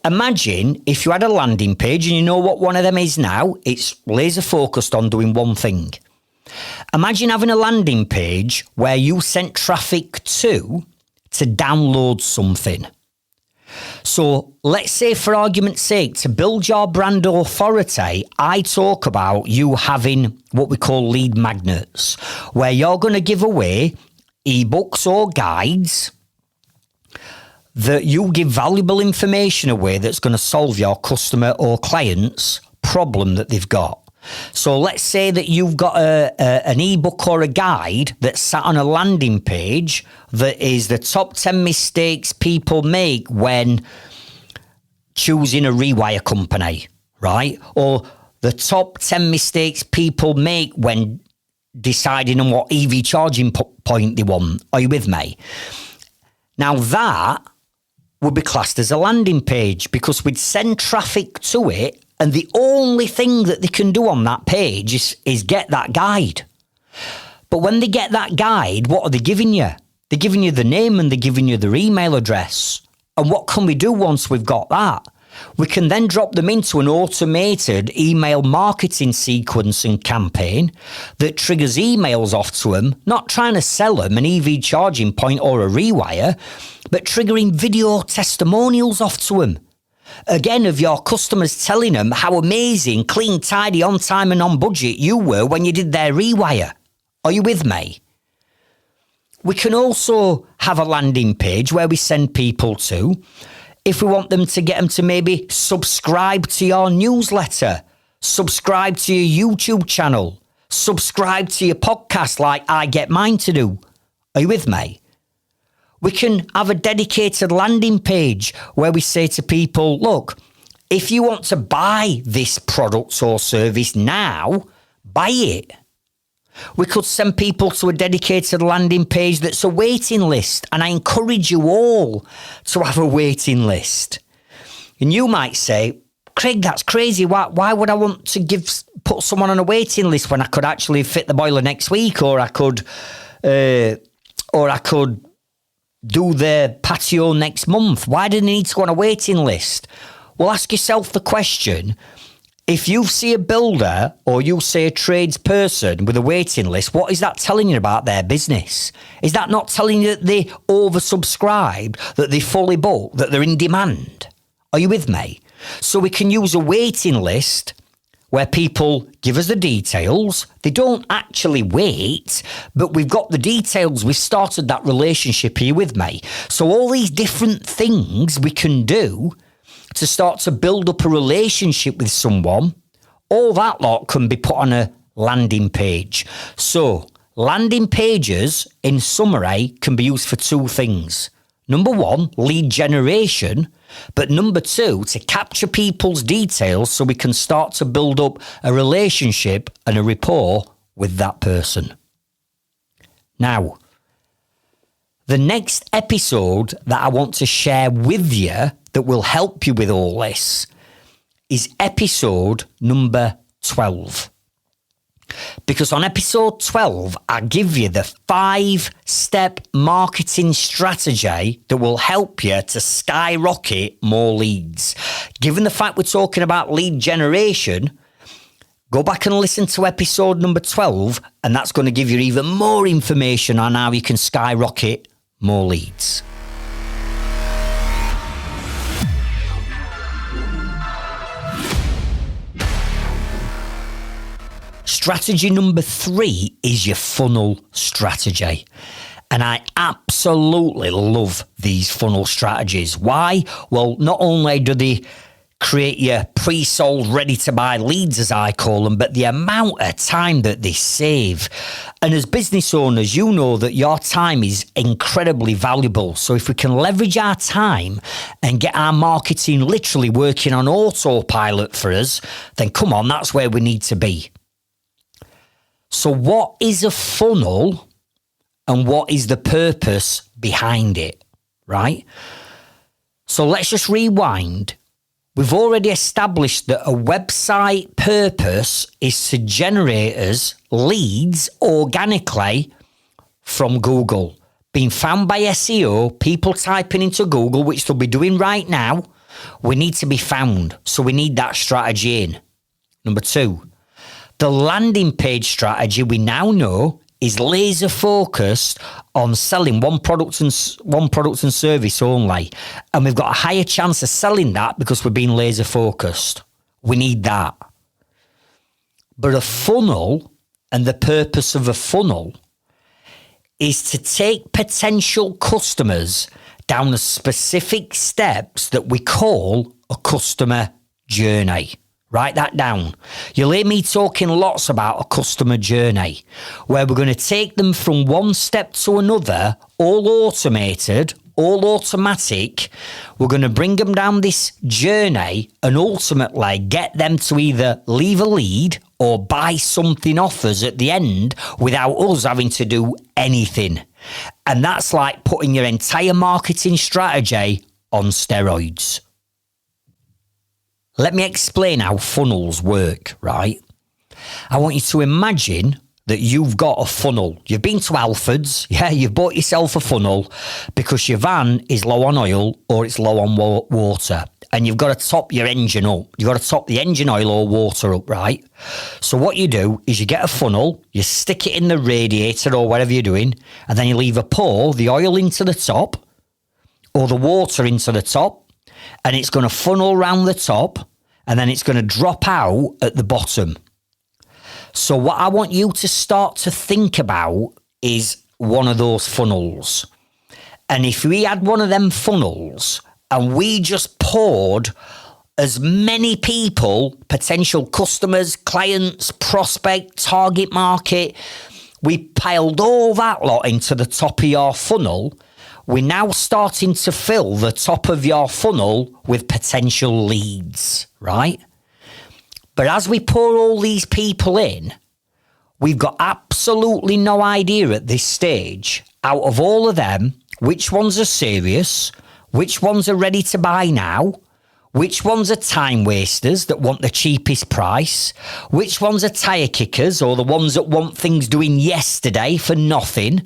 Imagine if you had a landing page, and you know what one of them is now? It's laser-focused on doing one thing. Imagine having a landing page where you sent traffic to download something. So let's say, for argument's sake, to build your brand authority, I talk about you having what we call lead magnets, where you're going to give away ebooks or guides that you give valuable information away that's going to solve your customer or client's problem that they've got. So let's say that you've got an ebook or a guide that's sat on a landing page that is the top 10 mistakes people make when choosing a rewire company, right? Or the top 10 mistakes people make when deciding on what EV charging point they want. Are you with me? Now that would be classed as a landing page because we'd send traffic to it, and the only thing that they can do on that page is get that guide. But when they get that guide, what are they giving you? They're giving you the name and they're giving you their email address. And what can we do once we've got that? We can then drop them into an automated email marketing sequence and campaign that triggers emails off to them, not trying to sell them an EV charging point or a rewire, but triggering video testimonials off to them. Again, of your customers telling them how amazing, clean, tidy, on time and on budget you were when you did their rewire. Are you with me? We can also have a landing page where we send people to, if we want them to get them to maybe subscribe to your newsletter, subscribe to your YouTube channel, subscribe to your podcast like I get mine to do. Are you with me? We can have a dedicated landing page where we say to people, look, if you want to buy this product or service now, buy it. We could send people to a dedicated landing page that's a waiting list, and I encourage you all to have a waiting list. And you might say, Craig, that's crazy. Why would I want to put someone on a waiting list when I could actually fit the boiler next week, or I could do the patio next month? Why do they need to go on a waiting list? Well, ask yourself the question. If you see a builder or you see a tradesperson with a waiting list, what is that telling you about their business? Is that not telling you that they oversubscribed, that they fully booked, that they're in demand? Are you with me? So we can use a waiting list where people give us the details. They don't actually wait, but we've got the details. We've started that relationship. Here with me. So all these different things we can do to start to build up a relationship with someone, all that lot can be put on a landing page. So landing pages, in summary, can be used for two things. Number one, lead generation. But number two, to capture people's details so we can start to build up a relationship and a rapport with that person. Now, the next episode that I want to share with you that will help you with all this is episode number 12. Because on episode 12, I give you the 5-step marketing strategy that will help you to skyrocket more leads. Given the fact we're talking about lead generation, go back and listen to episode number 12, and that's going to give you even more information on how you can skyrocket more leads. strategy number 3 is your funnel strategy. And I absolutely love these funnel strategies. Why? Well, not only do they create your pre-sold, ready-to-buy leads, as I call them, but the amount of time that they save. And as business owners, you know that your time is incredibly valuable. So if we can leverage our time and get our marketing literally working on autopilot for us, then come on, that's where we need to be. So what is a funnel and what is the purpose behind it, right? So let's just rewind. We've already established that a website purpose is to generate us leads organically from Google. Being found by SEO, people typing into Google, which they'll be doing right now, we need to be found. So we need that strategy in. Number 2, the landing page strategy we now know is laser focused on selling one product and service only. And we've got a higher chance of selling that because we're being laser focused. We need that. But a funnel, and the purpose of a funnel, is to take potential customers down the specific steps that we call a customer journey. Write that down. You'll hear me talking lots about a customer journey, where we're going to take them from one step to another, all automated, all automatic. We're going to bring them down this journey and ultimately get them to either leave a lead or buy something off us at the end without us having to do anything. And that's like putting your entire marketing strategy on steroids. Let me explain how funnels work, right? I want you to imagine that you've got a funnel. You've been to Alfred's, you've bought yourself a funnel because your van is low on oil or it's low on water, and you've got to top your engine up. You've got to top the engine oil or water up, right? So what you do is you get a funnel, you stick it in the radiator or whatever you're doing, and then you either pour the oil into the top or the water into the top, and it's going to funnel around the top, and then it's going to drop out at the bottom. So what I want you to start to think about is one of those funnels. And if we had one of them funnels and we just poured as many people, potential customers, clients, prospect, target market, we piled all that lot into the top of your funnel, we're now starting to fill the top of your funnel with potential leads, right? But as we pour all these people in, we've got absolutely no idea at this stage, out of all of them, which ones are serious, which ones are ready to buy now, which ones are time wasters that want the cheapest price, which ones are tire kickers or the ones that want things doing yesterday for nothing.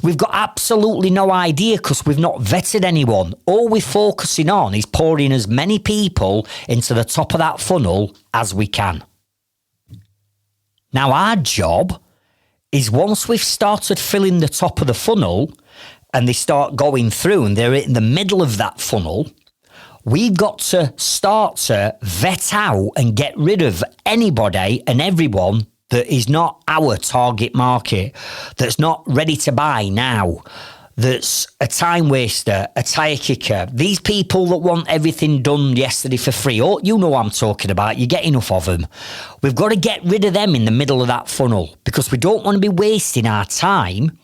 We've got absolutely no idea because we've not vetted anyone. All we're focusing on is pouring as many people into the top of that funnel as we can. Now our job is, once we've started filling the top of the funnel and they start going through and they're in the middle of that funnel, we've got to start to vet out and get rid of anybody and everyone that is not our target market, that's not ready to buy now, that's a time waster, a tire kicker. These people that want everything done yesterday for free, oh, you know what I'm talking about, you get enough of them. We've got to get rid of them in the middle of that funnel because we don't want to be wasting our time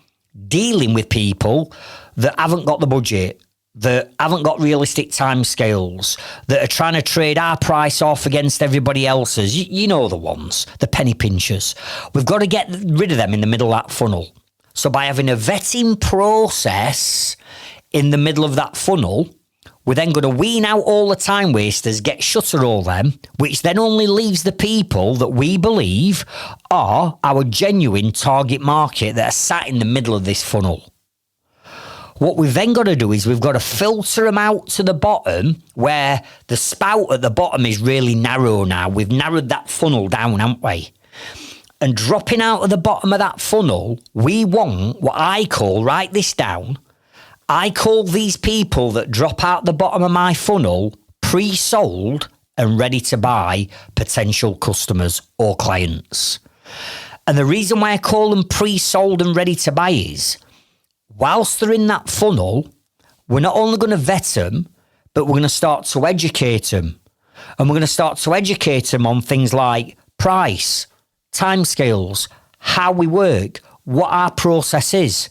dealing with people that haven't got the budget, that haven't got realistic timescales, that are trying to trade our price off against everybody else's. You know the ones, the penny pinchers. We've got to get rid of them in the middle of that funnel. So by having a vetting process in the middle of that funnel, we're then going to wean out all the time wasters, get shut of all them, which then only leaves the people that we believe are our genuine target market that are sat in the middle of this funnel. What we've then got to do is we've got to filter them out to the bottom where the spout at the bottom is really narrow now. We've narrowed that funnel down, haven't we? And dropping out of the bottom of that funnel, we want what I call, write this down, I call these people that drop out the bottom of my funnel pre-sold and ready to buy potential customers or clients. And the reason why I call them pre-sold and ready to buy is, whilst they're in that funnel, we're not only going to vet them, but we're going to start to educate them. And we're going to start to educate them on things like price, timescales, how we work, what our process is.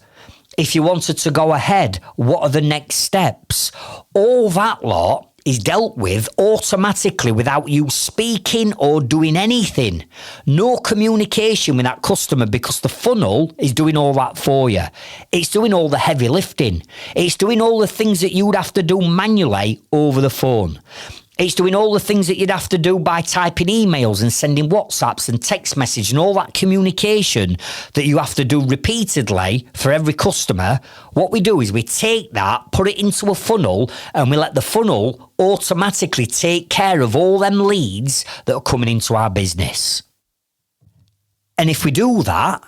If you wanted to go ahead, what are the next steps? All that lot is dealt with automatically without you speaking or doing anything. No communication with that customer because the funnel is doing all that for you. It's doing all the heavy lifting. It's doing all the things that you would have to do manually over the phone. It's doing all the things that you'd have to do by typing emails and sending WhatsApps and text message and all that communication that you have to do repeatedly for every customer. What we do is we take that, put it into a funnel, and we let the funnel automatically take care of all them leads that are coming into our business. And if we do that,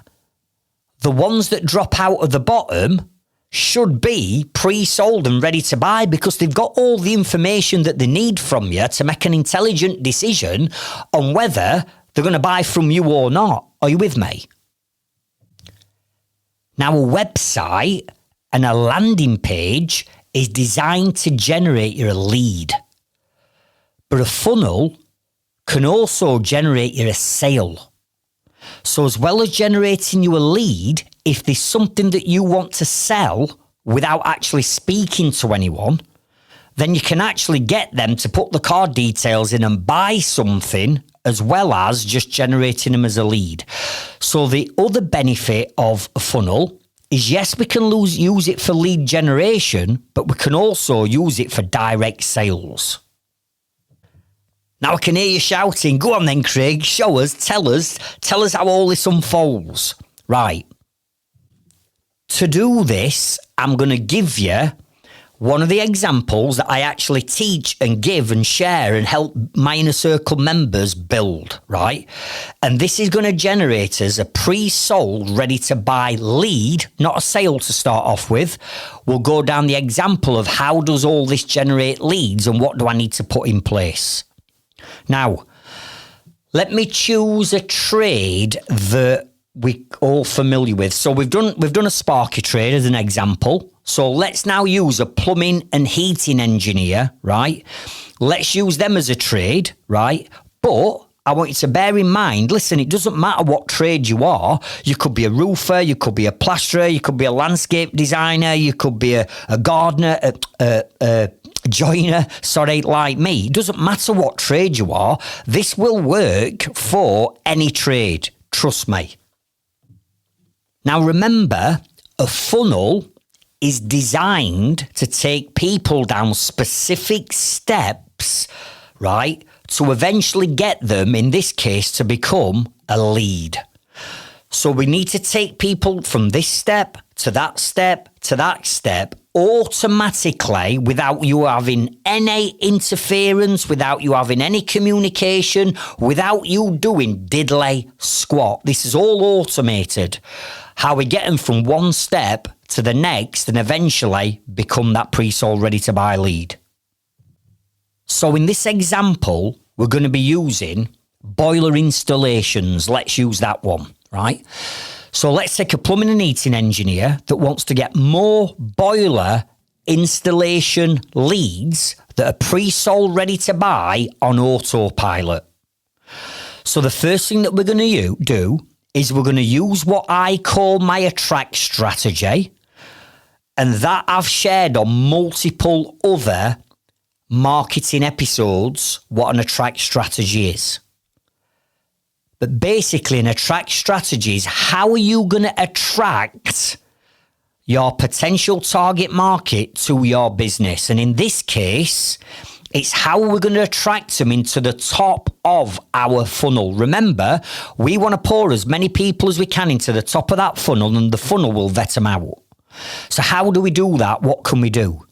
the ones that drop out of the bottom should be pre-sold and ready to buy because they've got all the information that they need from you to make an intelligent decision on whether they're going to buy from you or not. Are you with me? Now, a website and a landing page is designed to generate you a lead. But a funnel can also generate you a sale. So as well as generating you a lead, if there's something that you want to sell without actually speaking to anyone, then you can actually get them to put the card details in and buy something as well as just generating them as a lead. So the other benefit of a funnel is, yes, we can use it for lead generation, but we can also use it for direct sales. Now I can hear you shouting, go on then, Craig, show us, tell us how all this unfolds. Right. To do this, I'm going to give you one of the examples that I actually teach and give and share and help my Inner Circle members build, right? And this is going to generate us a pre-sold, ready-to-buy lead, not a sale to start off with. We'll go down the example of how does all this generate leads and what do I need to put in place. Now, let me choose a trade that we're all familiar with. So we've done a Sparky trade as an example. So let's now use a plumbing and heating engineer, right? Let's use them as a trade, right? But I want you to bear in mind, listen, it doesn't matter what trade you are. You could be a roofer, you could be a plasterer, you could be a landscape designer, you could be a gardener, a joiner, sorry, like me. It doesn't matter what trade you are. This will work for any trade. Trust me. Now remember, a funnel is designed to take people down specific steps, right, to eventually get them, in this case, to become a lead. So we need to take people from this step to that step to that step automatically without you having any interference, without you having any communication, without you doing diddly squat. This is all automated. How we get them from one step to the next and eventually become that pre-sold ready to buy lead. So in this example, we're going to be using boiler installations. Let's use that one, right? So let's take a plumbing and heating engineer that wants to get more boiler installation leads that are pre-sold ready to buy on autopilot. So the first thing that we're going to do is we're going to use what I call my attract strategy, and that I've shared on multiple other marketing episodes what an attract strategy is. But basically, an attract strategy is how are you going to attract your potential target market to your business? And in this case, it's how we're going to attract them into the top of our funnel. Remember, we want to pour as many people as we can into the top of that funnel, and the funnel will vet them out. So how do we do that? What can we do?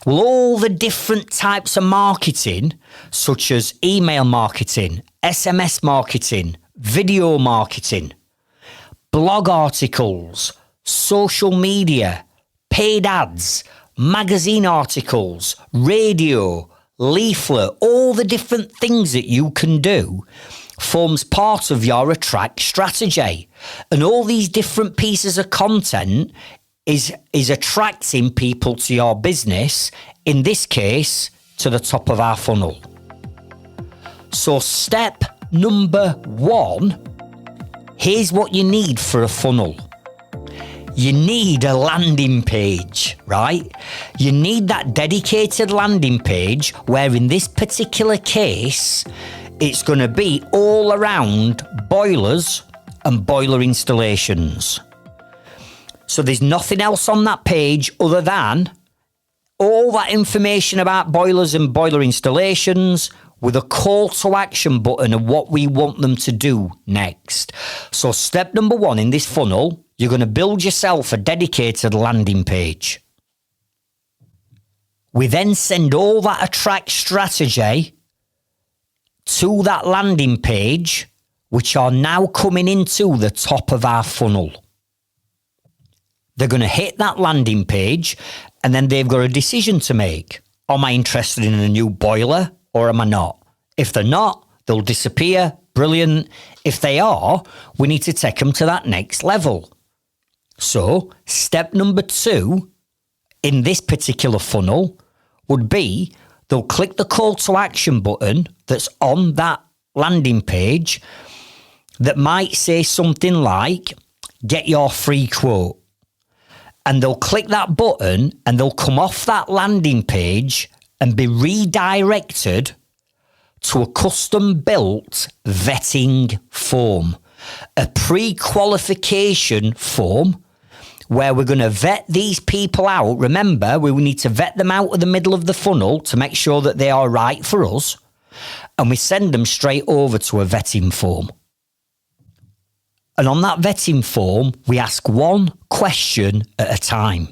Well, all the different types of marketing, such as email marketing, SMS marketing, video marketing, blog articles, social media, paid ads, magazine articles, radio, leaflet, all the different things that you can do forms part of your attract strategy. And all these different pieces of content is attracting people to your business, in this case, to the top of our funnel. So step number 1, here's what you need for a funnel. You need a landing page, right? You need that dedicated landing page where in this particular case, it's going to be all around boilers and boiler installations. So there's nothing else on that page other than all that information about boilers and boiler installations with a call to action button and what we want them to do next. So step number 1 in this funnel, you're going to build yourself a dedicated landing page. We then send all that attract strategy to that landing page, which are now coming into the top of our funnel. They're going to hit that landing page and then they've got a decision to make. Am I interested in a new boiler or am I not? If they're not, they'll disappear. Brilliant. If they are, we need to take them to that next level. So step number 2 in this particular funnel would be they'll click the call to action button that's on that landing page that might say something like, get your free quote. And they'll click that button and they'll come off that landing page and be redirected to a custom built vetting form, a pre-qualification form where we're going to vet these people out. Remember, we need to vet them out of the middle of the funnel to make sure that they are right for us. And we send them straight over to a vetting form. And on that vetting form, we ask one question at a time.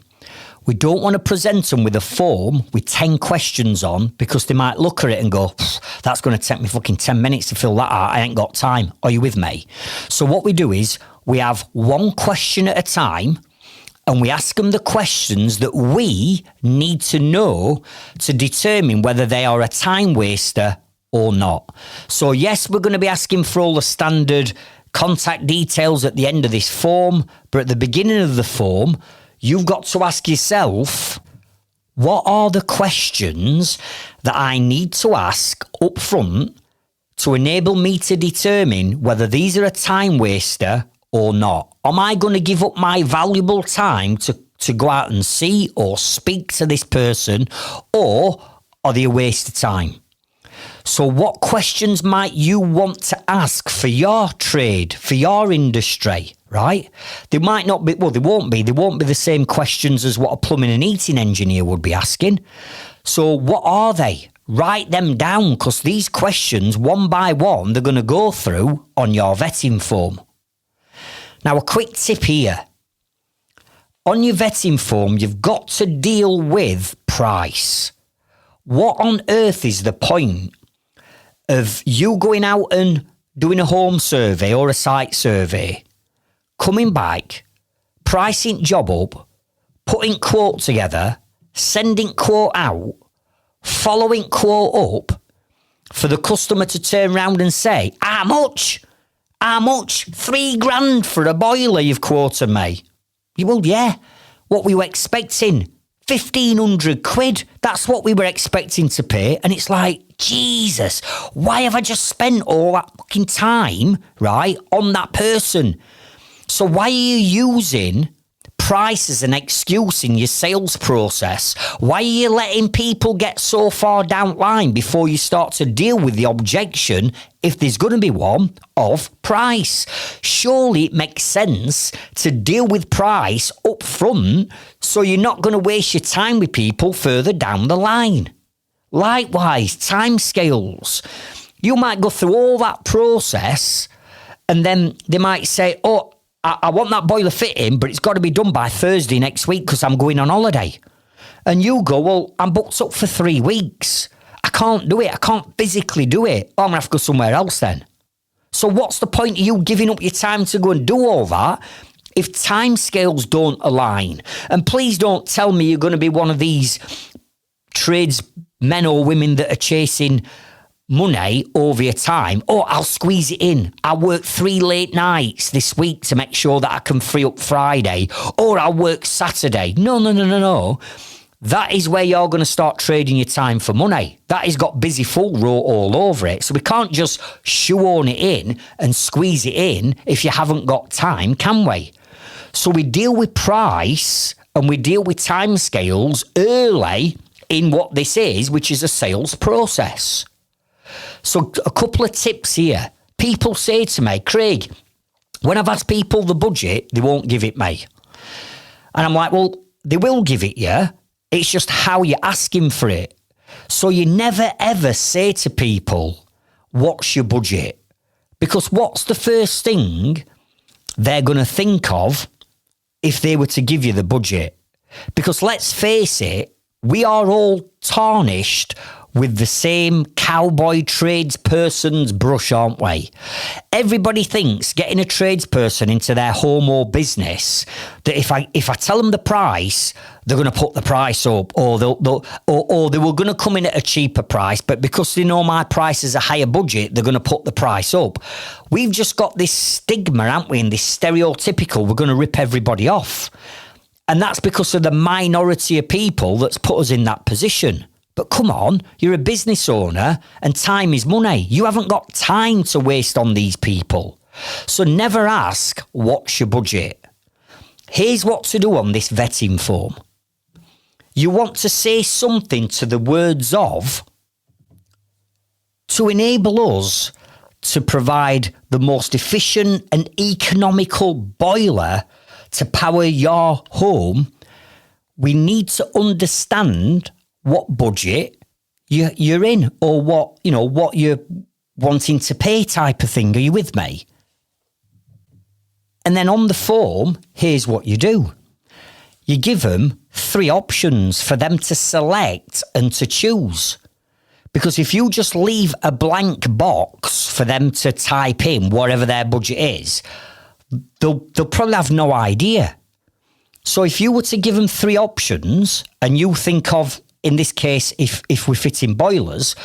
We don't want to present them with a form with 10 questions on because they might look at it and go, that's going to take me fucking 10 minutes to fill that out. I ain't got time. Are you with me? So what we do is we have one question at a time and we ask them the questions that we need to know to determine whether they are a time waster or not. So yes, we're going to be asking for all the standard contact details at the end of this form, but at the beginning of the form, you've got to ask yourself, what are the questions that I need to ask up front to enable me to determine whether these are a time waster or not? Am I going to give up my valuable time to go out and see or speak to this person, or are they a waste of time? So what questions might you want to ask for your trade, for your industry, right? They might not be, well, they won't be the same questions as what a plumbing and heating engineer would be asking. So what are they? Write them down, because these questions, one by one, they're going to go through on your vetting form. Now, a quick tip here. On your vetting form, you've got to deal with price. What on earth is the point of you going out and doing a home survey or a site survey, coming back, pricing job up, putting quote together, sending quote out, following quote up for the customer to turn around and say, how much? How much? $3,000 for a boiler you've quoted me. You will, yeah. What we were expecting, 1,500 quid. That's what we were expecting to pay. And it's like, Jesus, why have I just spent all that fucking time, right, on that person? So why are you using price as an excuse in your sales process? Why are you letting people get so far down the line before you start to deal with the objection, if there's going to be one, of price? Surely it makes sense to deal with price up front so you're not going to waste your time with people further down the line. Likewise, timescales. You might go through all that process and then they might say, oh, I want that boiler fitting, but it's got to be done by Thursday next week because I'm going on holiday. And you go, well, I'm booked up for 3 weeks. I can't do it. I can't physically do it. Oh, I'm going to have to go somewhere else then. So what's the point of you giving up your time to go and do all that if timescales don't align? And please don't tell me you're going to be one of these trades men or women that are chasing money over your time. Oh, I'll squeeze it in. I'll work 3 late nights this week to make sure that I can free up Friday, or I'll work Saturday. No. That is where you're going to start trading your time for money. That has got busy full wrote all over it. So we can't just shoehorn it in and squeeze it in if you haven't got time, can we? So we deal with price and we deal with timescales early in what this is, which is a sales process. So a couple of tips here. People say to me, Craig, when I've asked people the budget, they won't give it me. And I'm like, well, they will give it you. It's just how you're asking for it. So you never ever say to people, what's your budget? Because what's the first thing they're going to think of if they were to give you the budget? Because let's face it, we are all tarnished with the same cowboy tradesperson's brush, aren't we? Everybody thinks getting a tradesperson into their home or business, that if I tell them the price, they're going to put the price up, or they were going to come in at a cheaper price, but because they know my price is a higher budget, they're going to put the price up. We've just got this stigma, haven't we, and this stereotypical, we're going to rip everybody off. And that's because of the minority of people that's put us in that position. But come on, you're a business owner and time is money. You haven't got time to waste on these people. So never ask, what's your budget? Here's what to do on this vetting form. You want to say something to the words of, to enable us to provide the most efficient and economical boiler to power your home. We need to understand what budget you're in, or what you're wanting to pay type of thing. Are you with me? And then on the form, here's what you do. You give them 3 options for them to select and to choose. Because if you just leave a blank box for them to type in whatever their budget is, they'll probably have no idea. So if you were to give them 3 options and you think of, in this case, if we fit in boilers,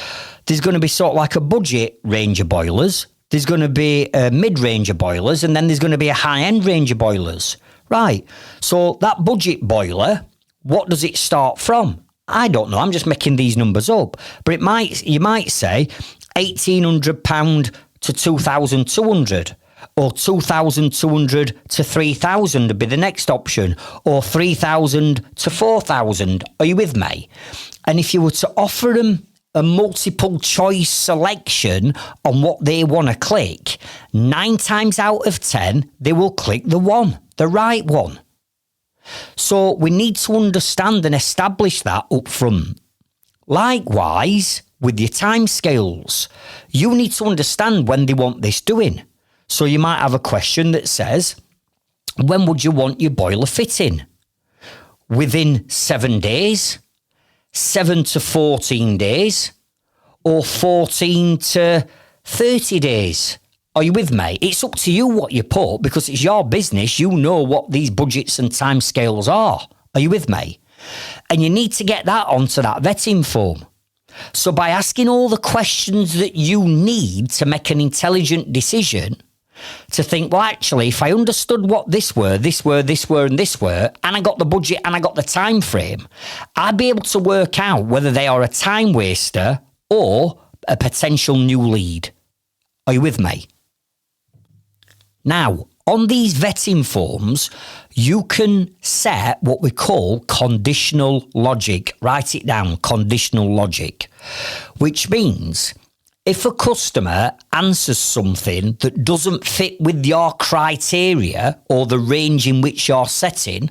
there's going to be sort of like a budget range of boilers, there's going to be a mid-range of boilers, and then there's going to be a high-end range of boilers. Right. So that budget boiler, what does it start from? I don't know. I'm just making these numbers up. But you might say £1,800 to £2,200. Or 2,200 to 3,000 would be the next option, or 3,000 to 4,000. Are you with me? And if you were to offer them a multiple choice selection on what they want to click, 9 times out of 10, they will click the right one. So we need to understand and establish that up front. Likewise, with your timescales, you need to understand when they want this doing. So you might have a question that says, when would you want your boiler fitting? Within 7 days, 7 to 14 days, or 14 to 30 days? Are you with me? It's up to you what you put, because it's your business. You know what these budgets and timescales are. Are you with me? And you need to get that onto that vetting form. So by asking all the questions that you need to make an intelligent decision, to think, well, actually, if I understood what this were, and this were, and I got the budget and I got the time frame, I'd be able to work out whether they are a time waster or a potential new lead. Are you with me? Now, on these vetting forms, you can set what we call conditional logic. Write it down, conditional logic, which means if a customer answers something that doesn't fit with your criteria or the range in which you're setting,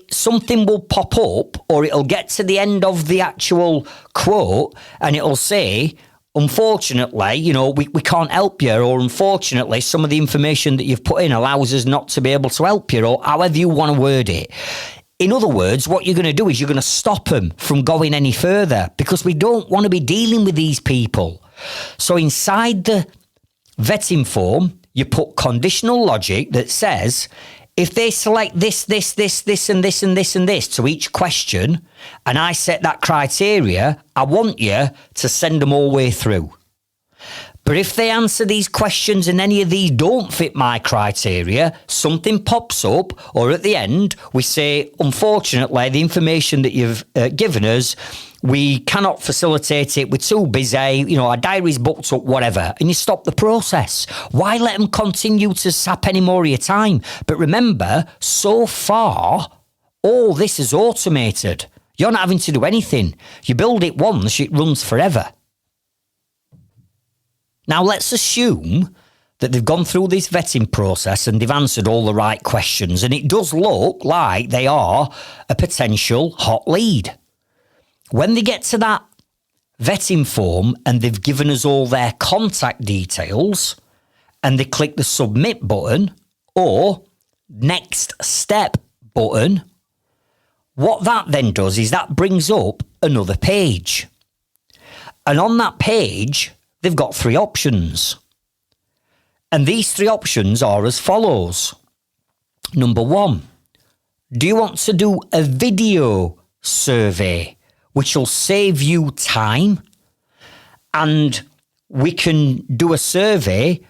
something will pop up, or it'll get to the end of the actual quote and it'll say, unfortunately, we can't help you, or unfortunately, some of the information that you've put in allows us not to be able to help you, or however you want to word it. In other words, what you're going to do is you're going to stop them from going any further, because we don't want to be dealing with these people. So inside the vetting form, you put conditional logic that says, If they select this, and this, and this, and this to each question, and I set that criteria, I want you to send them all the way through. But if they answer these questions and any of these don't fit my criteria, something pops up, or at the end, we say, unfortunately, the information that you've given us, we cannot facilitate it, we're too busy, our diary's booked up, whatever, and you stop the process. Why let them continue to sap any more of your time? But remember, so far, all this is automated. You're not having to do anything. You build it once, it runs forever. Now, let's assume that they've gone through this vetting process and they've answered all the right questions, and it does look like they are a potential hot lead. When they get to that vetting form and they've given us all their contact details and they click the submit button or next step button, what that then does is that brings up another page. And on that page, they've got 3 options. And these 3 options are as follows. Number 1, do you want to do a video survey, which will save you time? And we can do a survey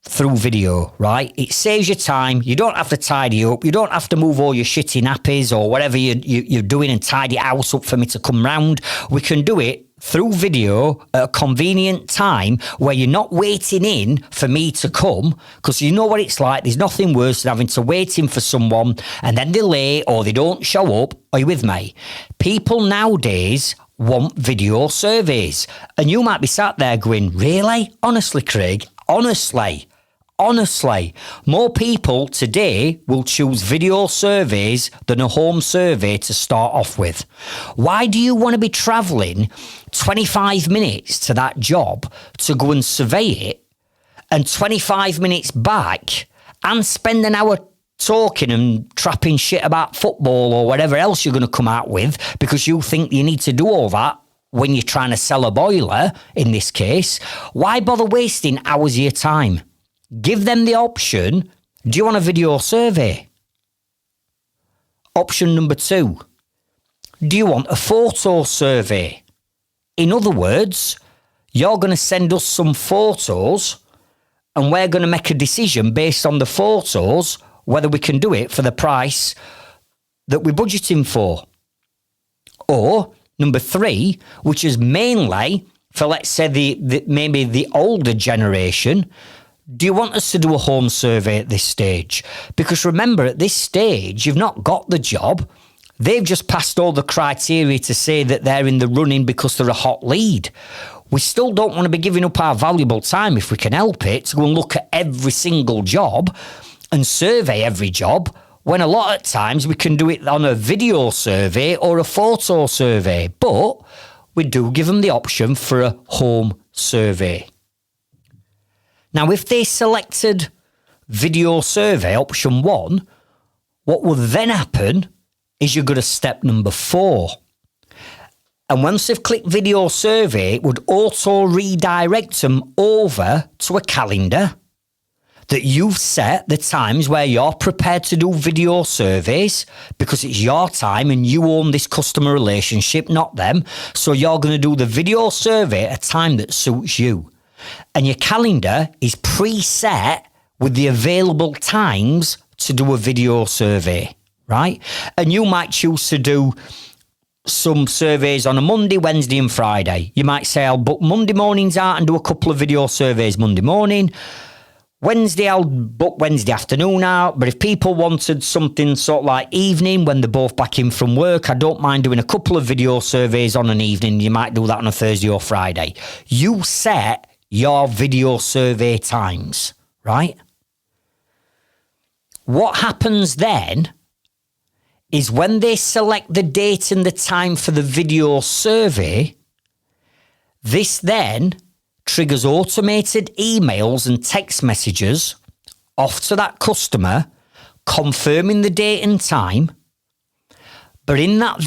through video, right? It saves you time. You don't have to tidy up. You don't have to move all your shitty nappies or whatever you're doing and tidy your house up for me to come round. We can do it through video at a convenient time where you're not waiting in for me to come, because you know what it's like. There's nothing worse than having to wait in for someone and then they're late or they don't show up. Are you with me? People nowadays want video surveys, and you might be sat there going, really? Honestly, Craig, honestly, more people today will choose video surveys than a home survey to start off with. Why do you want to be travelling 25 minutes to that job to go and survey it, and 25 minutes back and spend an hour talking and trapping shit about football or whatever else you're going to come out with because you think you need to do all that when you're trying to sell a boiler, in this case? Why bother wasting hours of your time? Give them the option, do you want a video survey? Option number 2, do you want a photo survey? In other words, you're going to send us some photos and we're going to make a decision based on the photos whether we can do it for the price that we're budgeting for. Or number 3, which is mainly for, let's say, maybe the older generation, do you want us to do a home survey at this stage? Because remember, at this stage, you've not got the job. They've just passed all the criteria to say that they're in the running because they're a hot lead. We still don't want to be giving up our valuable time, if we can help it, to go and look at every single job and survey every job, when a lot of times we can do it on a video survey or a photo survey. But we do give them the option for a home survey. Now, if they selected video survey, option 1, what will then happen is you go to step number 4. And once they've clicked video survey, it would auto redirect them over to a calendar that you've set the times where you're prepared to do video surveys, because it's your time and you own this customer relationship, not them. So you're going to do the video survey at a time that suits you. And your calendar is preset with the available times to do a video survey, right? And you might choose to do some surveys on a Monday, Wednesday and Friday. You might say, I'll book Monday mornings out and do a couple of video surveys Monday morning. Wednesday, I'll book Wednesday afternoon out. But if people wanted something sort of like evening when they're both back in from work, I don't mind doing a couple of video surveys on an evening. You might do that on a Thursday or Friday. You set your video survey times, right? What happens then is when they select the date and the time for the video survey, this then triggers automated emails and text messages off to that customer confirming the date and time. But in that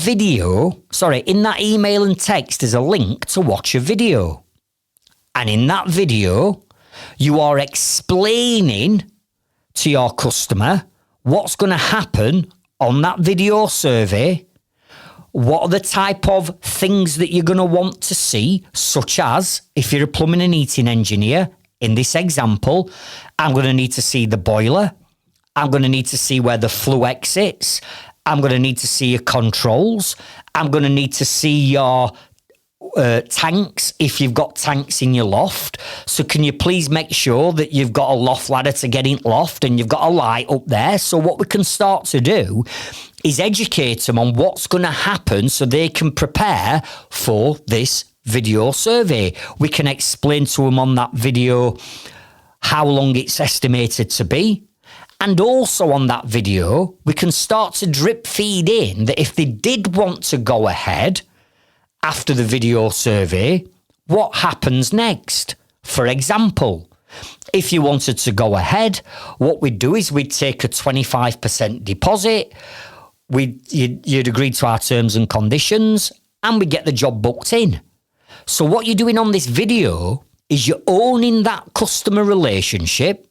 in that email and text, there's a link to watch a video. And in that video, you are explaining to your customer what's going to happen on that video survey, what are the type of things that you're going to want to see, such as, if you're a plumbing and heating engineer, in this example, I'm going to need to see the boiler. I'm going to need to see where the flue exits. I'm going to need to see your controls. I'm going to need to see your tanks, if you've got tanks in your loft. So can you please make sure that you've got a loft ladder to get in loft and you've got a light up there? So what we can start to do is educate them on what's going to happen so they can prepare for this video survey. We can explain to them on that video how long it's estimated to be. And also on that video, we can start to drip feed in that if they did want to go ahead after the video survey, what happens next? For example, if you wanted to go ahead, what we'd do is we'd take a 25% deposit, you'd agree to our terms and conditions, and we'd get the job booked in. So what you're doing on this video is you're owning that customer relationship.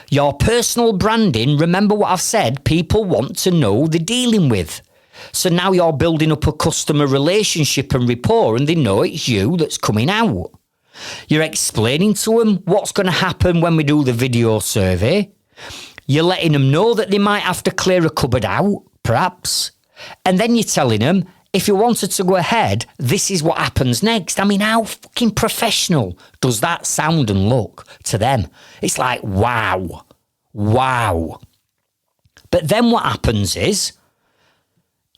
Your personal branding, remember what I've said, people want to know they're dealing with. So now you're building up a customer relationship and rapport, and they know it's you that's coming out. You're explaining to them what's going to happen when we do the video survey. You're letting them know that they might have to clear a cupboard out, perhaps. And then you're telling them, if you wanted to go ahead, this is what happens next. I mean, how fucking professional does that sound and look to them? It's like, wow. But then what happens is,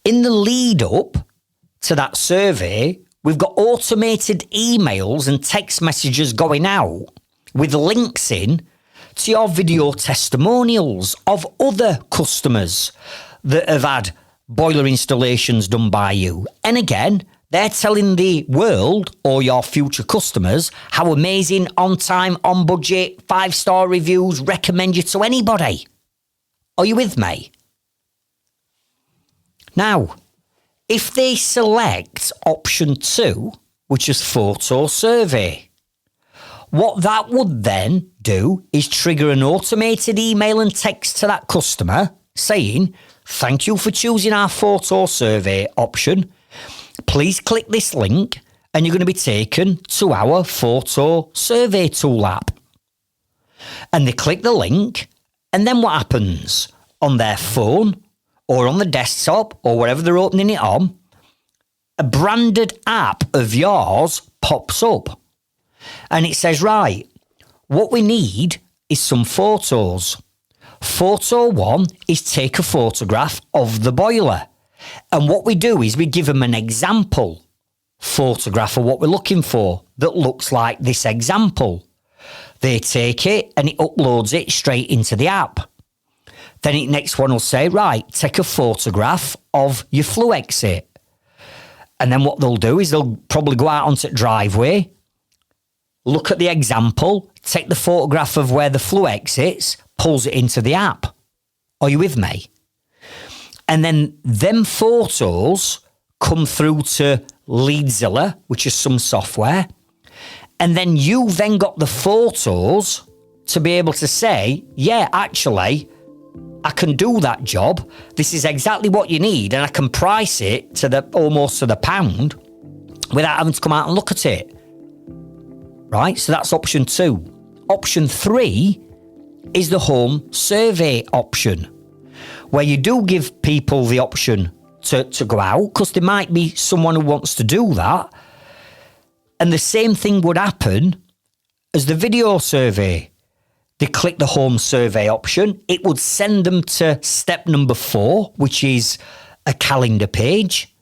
in the lead up to that survey, we've got automated emails and text messages going out with links in to your video testimonials of other customers that have had boiler installations done by you. And again, they're telling the world or your future customers how amazing, on time, on budget, 5-star reviews, recommend you to anybody. Are you with me? Now, if they select option 2, which is photo survey, what that would then do is trigger an automated email and text to that customer saying, thank you for choosing our photo survey option. Please click this link and you're going to be taken to our photo survey tool app. And they click the link, and then what happens? On their phone or on the desktop or wherever they're opening it on, a branded app of yours pops up. And it says, right, what we need is some photos. Photo 1 is take a photograph of the boiler. And what we do is we give them an example photograph of what we're looking for that looks like this example. They take it and it uploads it straight into the app. Then the next one will say, right, take a photograph of your flue exit. And then what they'll do is they'll probably go out onto the driveway, look at the example, take the photograph of where the flue exits, pulls it into the app. Are you with me? And then them photos come through to Leadzilla, which is some software. And then you've then got the photos to be able to say, yeah, actually, I can do that job. This is exactly what you need. And I can price it to almost to the pound without having to come out and look at it. Right? So that's option 2. Option 3 is the home survey option, where you do give people the option to go out, because there might be someone who wants to do that. And the same thing would happen as the video survey. They click the home survey option. It would send them to step number 4, which is a calendar page.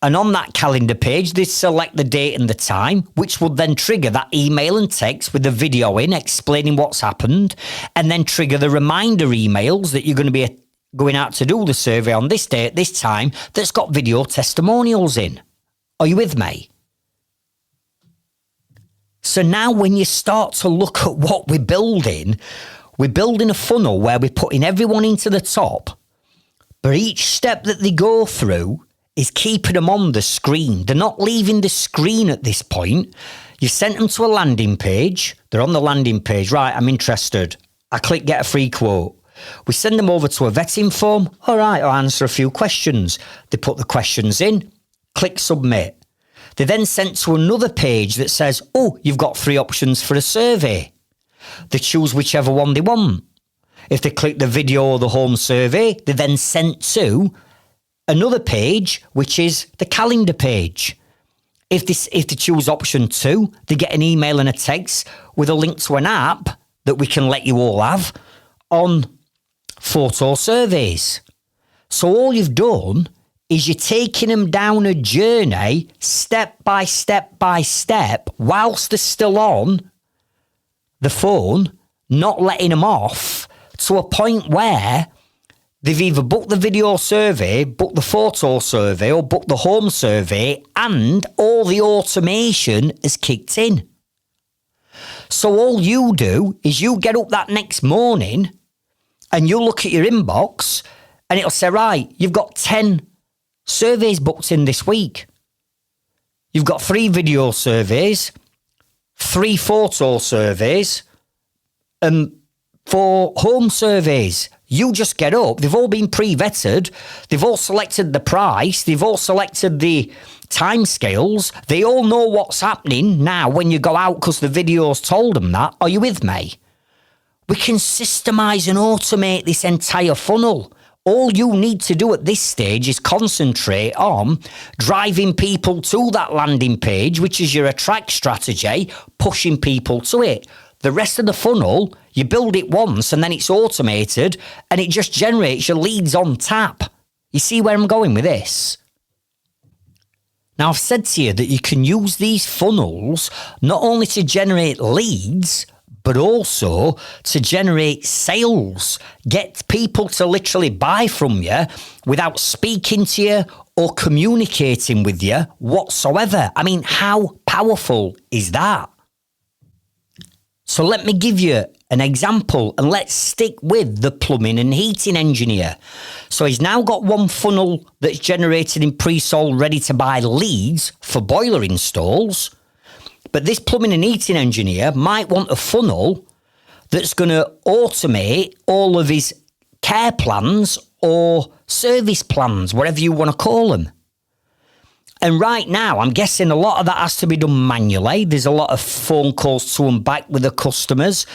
And on that calendar page, they select the date and the time, which would then trigger that email and text with the video in explaining what's happened, and then trigger the reminder emails that you're going to be going out to do the survey on this day at this time that's got video testimonials in. Are you with me? So now when you start to look at what we're building a funnel where we're putting everyone into the top, but each step that they go through is keeping them on the screen. They're not leaving the screen at this point. You sent them to a landing page. They're on the landing page. Right, I'm interested. I click get a free quote. We send them over to a vetting form. All right, I'll answer a few questions. They put the questions in, click submit. They're then sent to another page that says, oh, you've got 3 options for a survey. They choose whichever one they want. If they click the video or the home survey, they're then sent to another page, which is the calendar page. If they choose option 2, they get an email and a text with a link to an app that we can let you all have on photo surveys. So all you've done is you're taking them down a journey step by step by step whilst they're still on the phone, not letting them off, to a point where they've either booked the video survey, booked the photo survey, or booked the home survey, and all the automation has kicked in. So all you do is you get up that next morning and you look at your inbox and it'll say, right, you've got 10 surveys booked in this week. You've got 3 video surveys, 3 photo surveys, and 4 home surveys. You just get up. They've all been pre-vetted. They've all selected the price. They've all selected the timescales. They all know what's happening now when you go out because the video's told them that. Are you with me? We can systemize and automate this entire funnel. All you need to do at this stage is concentrate on driving people to that landing page, which is your attract strategy, pushing people to it. The rest of the funnel, you build it once and then it's automated and it just generates your leads on tap. You see where I'm going with this? Now, I've said to you that you can use these funnels not only to generate leads, but also to generate sales. Get people to literally buy from you without speaking to you or communicating with you whatsoever. I mean, how powerful is that? So let me give you an example and let's stick with the plumbing and heating engineer. So he's now got one funnel that's generated in pre-sold ready to buy leads for boiler installs. But this plumbing and heating engineer might want a funnel that's going to automate all of his care plans or service plans, whatever you want to call them. And right now, I'm guessing a lot of that has to be done manually. There's a lot of phone calls to and back with the customers,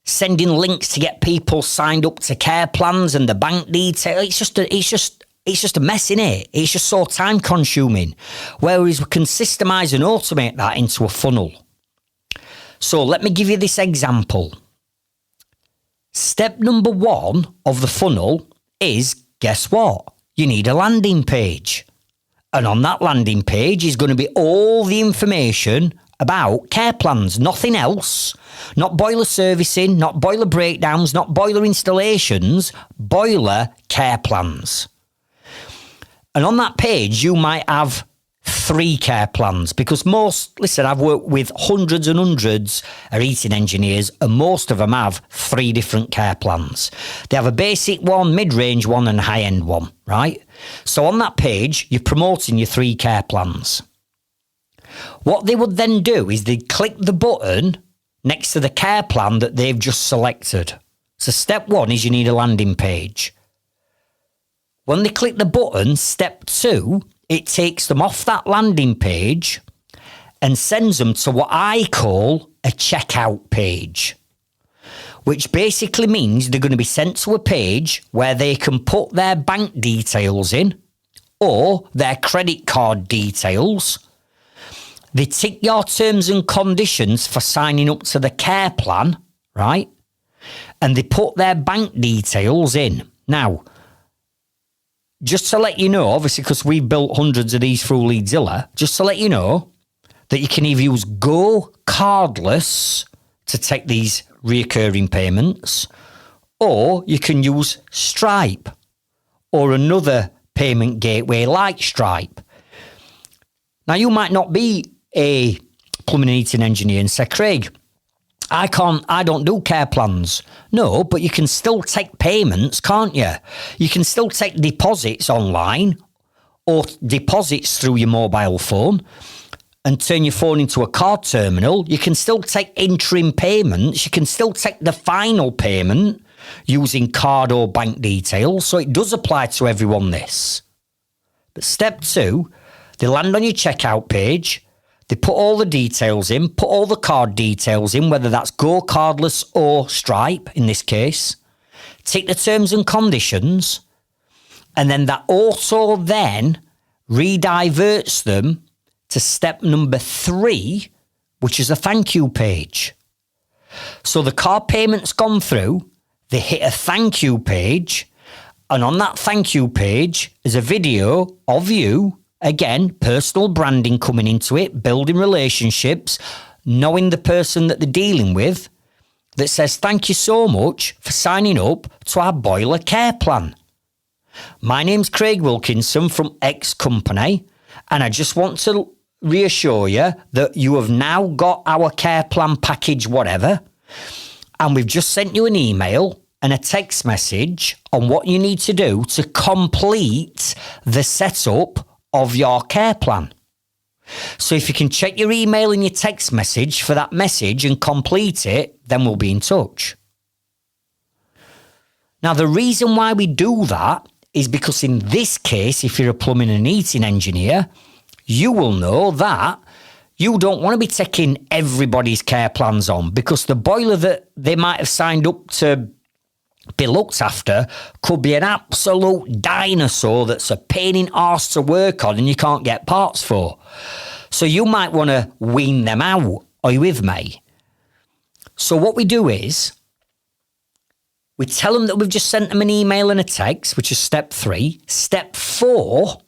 sending links to get people signed up to care plans and the bank detail. It's just a mess, innit? It's just so time consuming. Whereas we can systemize and automate that into a funnel. So let me give you this example. Step number 1 of the funnel is, guess what? You need a landing page. And on that landing page is going to be all the information about care plans, nothing else. Not boiler servicing, not boiler breakdowns, not boiler installations, boiler care plans. And on that page, you might have 3 care plans because I've worked with hundreds and hundreds of heating engineers and most of them have 3 different care plans. They have a basic one, mid-range one and a high-end one, right? So on that page, you're promoting your 3 care plans. What they would then do is they'd click the button next to the care plan that they've just selected. So step 1 is you need a landing page. When they click the button, step 2, it takes them off that landing page and sends them to what I call a checkout page, which basically means they're going to be sent to a page where they can put their bank details in or their credit card details. They tick your terms and conditions for signing up to the care plan, right? And they put their bank details in. Now, just to let you know, obviously, because we've built hundreds of these through Leadzilla, just to let you know that you can either use Go Cardless to take these reoccurring payments, or you can use Stripe or another payment gateway like Stripe. Now, you might not be a plumbing and heating engineer and say, Craig, I don't do care plans. No, but you can still take payments, can't you? You can still take deposits online or deposits through your mobile phone and turn your phone into a card terminal. You can still take interim payments. You can still take the final payment using card or bank details. So it does apply to everyone, this. But step 2, they land on your checkout page. They put all the details in, put all the card details in, whether that's Go Cardless or Stripe in this case. Tick the terms and conditions. And then that auto then rediverts them to step number 3, which is a thank you page. So the card payment's gone through, they hit a thank you page, and on that thank you page is a video of you, again, personal branding coming into it, building relationships, knowing the person that they're dealing with, that says thank you so much for signing up to our boiler care plan. My name's Craig Wilkinson from X company, and I just want to reassure you that you have now got our care plan package, whatever, and we've just sent you an email and a text message on what you need to do to complete the setup of your care plan. So if you can check your email and your text message for that message and complete it, then we'll be in touch. Now, the reason why we do that is because in this case, if you're a plumbing and heating engineer, you will know that you don't want to be taking everybody's care plans on, because the boiler that they might have signed up to be looked after could be an absolute dinosaur that's a pain in arse to work on and you can't get parts for. So you might want to wean them out. Are you with me? So what we do is we tell them that we've just sent them an email and a text, which is step 3. Step 4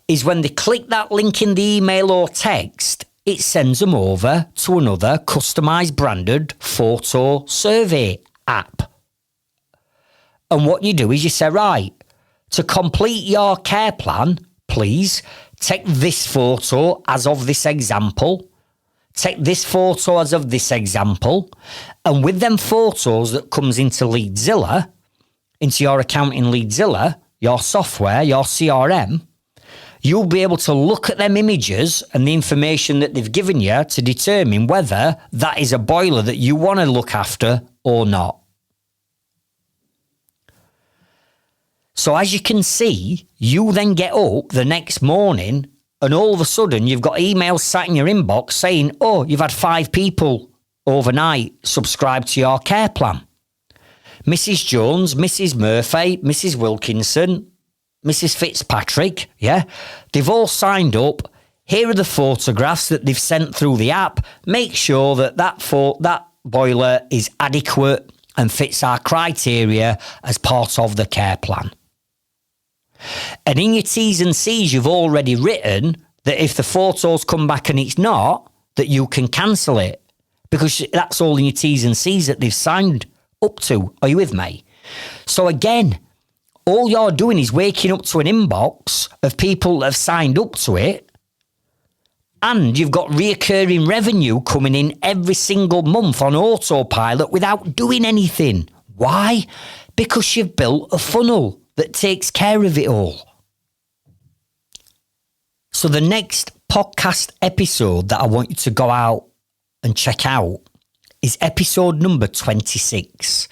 is when they click that link in the email or text, it sends them over to another customised branded photo survey app. And what you do is you say, right, to complete your care plan, please take this photo as of this example, take this photo as of this example, and with them photos that comes into Leadzilla, into your account in Leadzilla, your software, your CRM, you'll be able to look at them images and the information that they've given you to determine whether that is a boiler that you want to look after or not. So as you can see, you then get up the next morning and all of a sudden you've got emails sat in your inbox saying, oh, you've had 5 people overnight subscribe to your care plan. Mrs. Jones, Mrs. Murphy, Mrs. Wilkinson, Mrs. Fitzpatrick, yeah, they've all signed up. Here are the photographs that they've sent through the app. Make sure that that boiler is adequate and fits our criteria as part of the care plan. And in your T's and C's, you've already written that if the photos come back and it's not, that you can cancel it, because that's all in your T's and C's that they've signed up to. Are you with me? So again, all you're doing is waking up to an inbox of people that have signed up to it, and you've got reoccurring revenue coming in every single month on autopilot without doing anything. Why? Because you've built a funnel that takes care of it all. So the next podcast episode that I want you to go out and check out is episode number 26.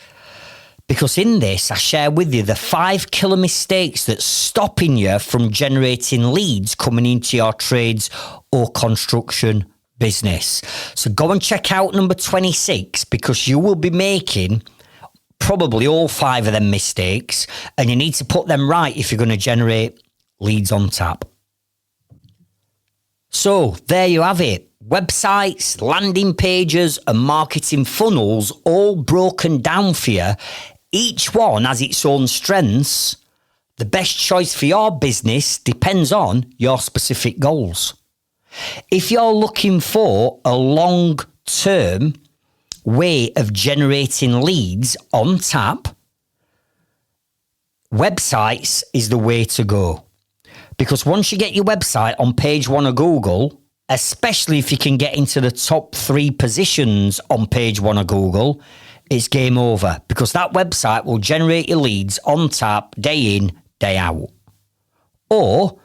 Because in this, I share with you the 5 killer mistakes that's stopping you from generating leads coming into your trades or construction business. So go and check out number 26, because you will be making probably all 5 of them mistakes, and you need to put them right if you're going to generate leads on tap. So there you have it. Websites, landing pages and marketing funnels all broken down for you. Each one has its own strengths. The best choice for your business depends on your specific goals. If you're looking for a long-term way of generating leads on tap, websites is the way to go. Because once you get your website on page 1 of Google, especially if you can get into the top 3 positions on page 1 of Google, it's game over, because that website will generate your leads on tap day in, day out. Or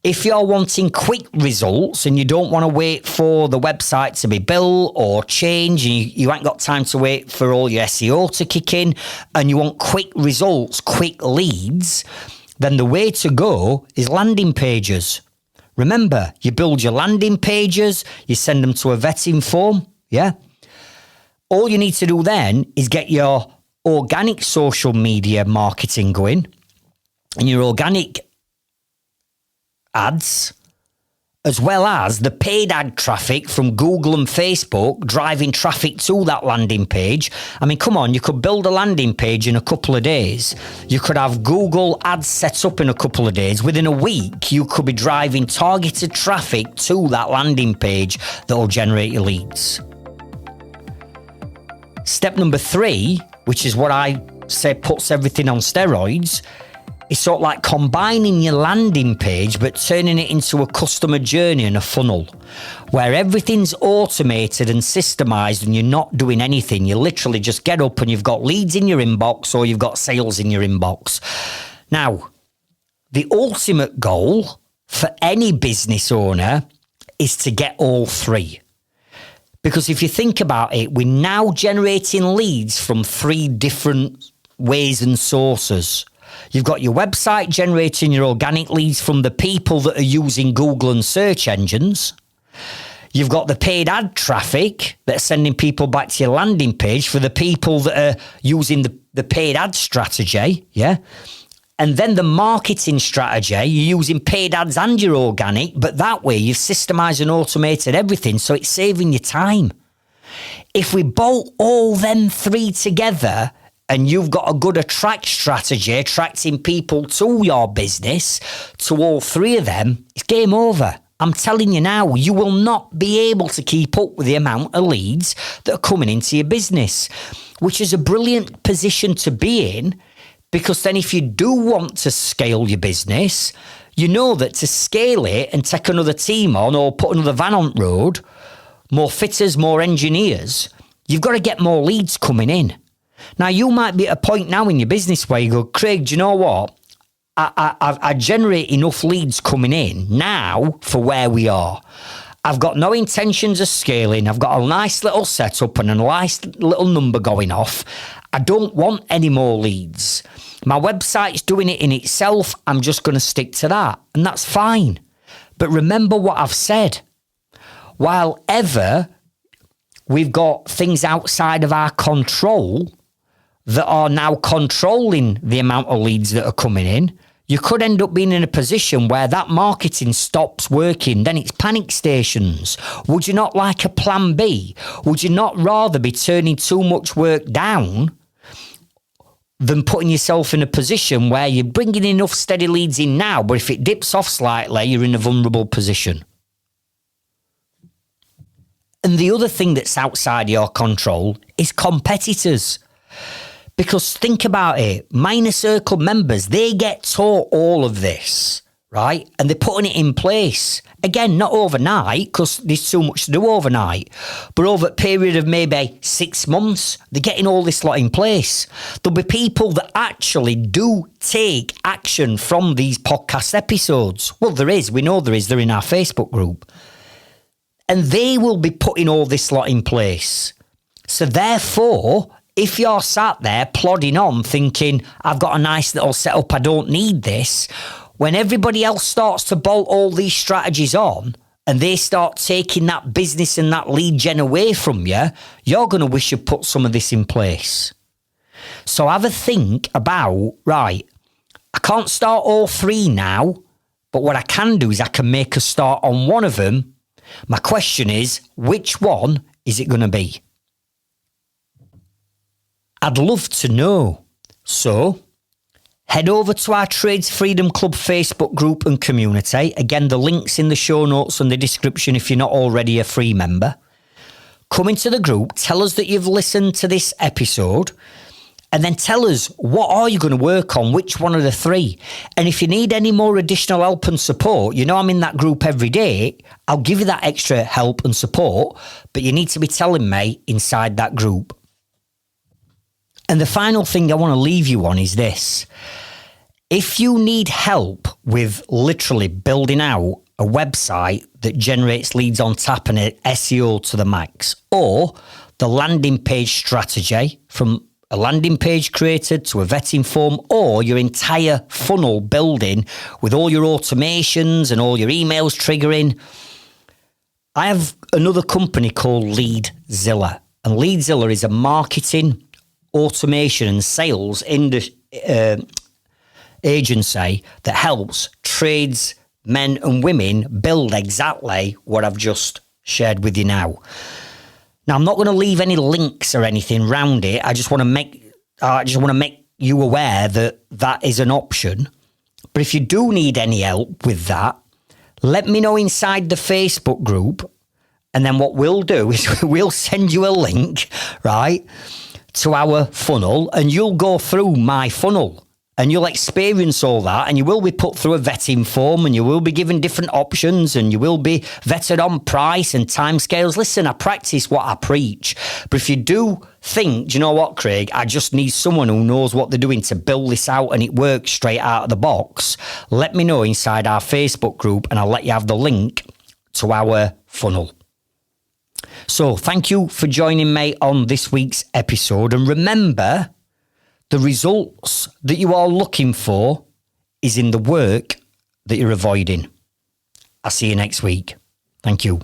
If you're wanting quick results and you don't want to wait for the website to be built or change, and you ain't got time to wait for all your SEO to kick in, and you want quick results, quick leads, then the way to go is landing pages. Remember, you build your landing pages, you send them to a vetting form, yeah? All you need to do then is get your organic social media marketing going and your organic ads, as well as the paid ad traffic from Google and Facebook driving traffic to that landing page. I mean, come on, you could build a landing page in a couple of days. You could have Google ads set up in a couple of days. Within a week, you could be driving targeted traffic to that landing page that will generate your leads. Step number 3, which is what I say puts everything on steroids, is sort of like combining your landing page but turning it into a customer journey and a funnel where everything's automated and systemized and you're not doing anything. You literally just get up and you've got leads in your inbox or you've got sales in your inbox. Now, the ultimate goal for any business owner is to get all 3. Because if you think about it, we're now generating leads from 3 different ways and sources. You've got your website generating your organic leads from the people that are using Google and search engines. You've got the paid ad traffic that's sending people back to your landing page for the people that are using the paid ad strategy, yeah? And then the marketing strategy, you're using paid ads and your organic, but that way you've systemized and automated everything, so it's saving you time. If we bolt all them 3 together and you've got a good attract strategy, attracting people to your business, to all 3 of them, it's game over. I'm telling you now, you will not be able to keep up with the amount of leads that are coming into your business, which is a brilliant position to be in. Because then if you do want to scale your business, you know that to scale it and take another team on or put another van on road, more fitters, more engineers, you've got to get more leads coming in. Now, you might be at a point now in your business where you go, Craig, do you know what? I generate enough leads coming in now for where we are. I've got no intentions of scaling. I've got a nice little setup and a nice little number going off. I don't want any more leads. My website's doing it in itself. I'm just going to stick to that. And that's fine. But remember what I've said. While ever we've got things outside of our control that are now controlling the amount of leads that are coming in, you could end up being in a position where that marketing stops working. Then it's panic stations. Would you not like a plan B? Would you not rather be turning too much work down than putting yourself in a position where you're bringing enough steady leads in now, but if it dips off slightly, you're in a vulnerable position? And the other thing that's outside your control is competitors. Because think about it, My Inner Circle members, they get taught all of this, right? And they're putting it in place. Again, not overnight, because there's too much to do overnight. But over a period of maybe 6 months, they're getting all this lot in place. There'll be people that actually do take action from these podcast episodes. Well, there is. We know there is. They're in our Facebook group. And they will be putting all this lot in place. So therefore, if you're sat there plodding on thinking, I've got a nice little setup, I don't need this, when everybody else starts to bolt all these strategies on and they start taking that business and that lead gen away from you, you're going to wish you put some of this in place. So have a think about, right, I can't start all 3 now, but what I can do is I can make a start on one of them. My question is, which one is it going to be? I'd love to know. So, head over to our Trades Freedom Club Facebook group and community. Again, the link's in the show notes and the description if you're not already a free member. Come into the group, tell us that you've listened to this episode, and then tell us what are you going to work on, which one of the 3. And if you need any more additional help and support, you know I'm in that group every day, I'll give you that extra help and support, but you need to be telling me inside that group. And the final thing I want to leave you on is this. If you need help with literally building out a website that generates leads on tap and SEO to the max, or the landing page strategy from a landing page created to a vetting form, or your entire funnel building with all your automations and all your emails triggering. I have another company called Leadzilla, and Leadzilla is a marketing, automation and sales agency that helps tradesmen and women build exactly what I've just shared with you now. Now, I'm not going to leave any links or anything around it. I just want to make you aware that that is an option. But if you do need any help with that, let me know inside the Facebook group. And then what we'll do is we'll send you a link, right, to our funnel, and you'll go through my funnel. And you'll experience all that, and you will be put through a vetting form, and you will be given different options, and you will be vetted on price and timescales. Listen, I practice what I preach. But if you do think, do you know what, Craig, I just need someone who knows what they're doing to build this out and it works straight out of the box, let me know inside our Facebook group, and I'll let you have the link to our funnel. So thank you for joining me on this week's episode. And remember, the results that you are looking for is in the work that you're avoiding. I'll see you next week. Thank you.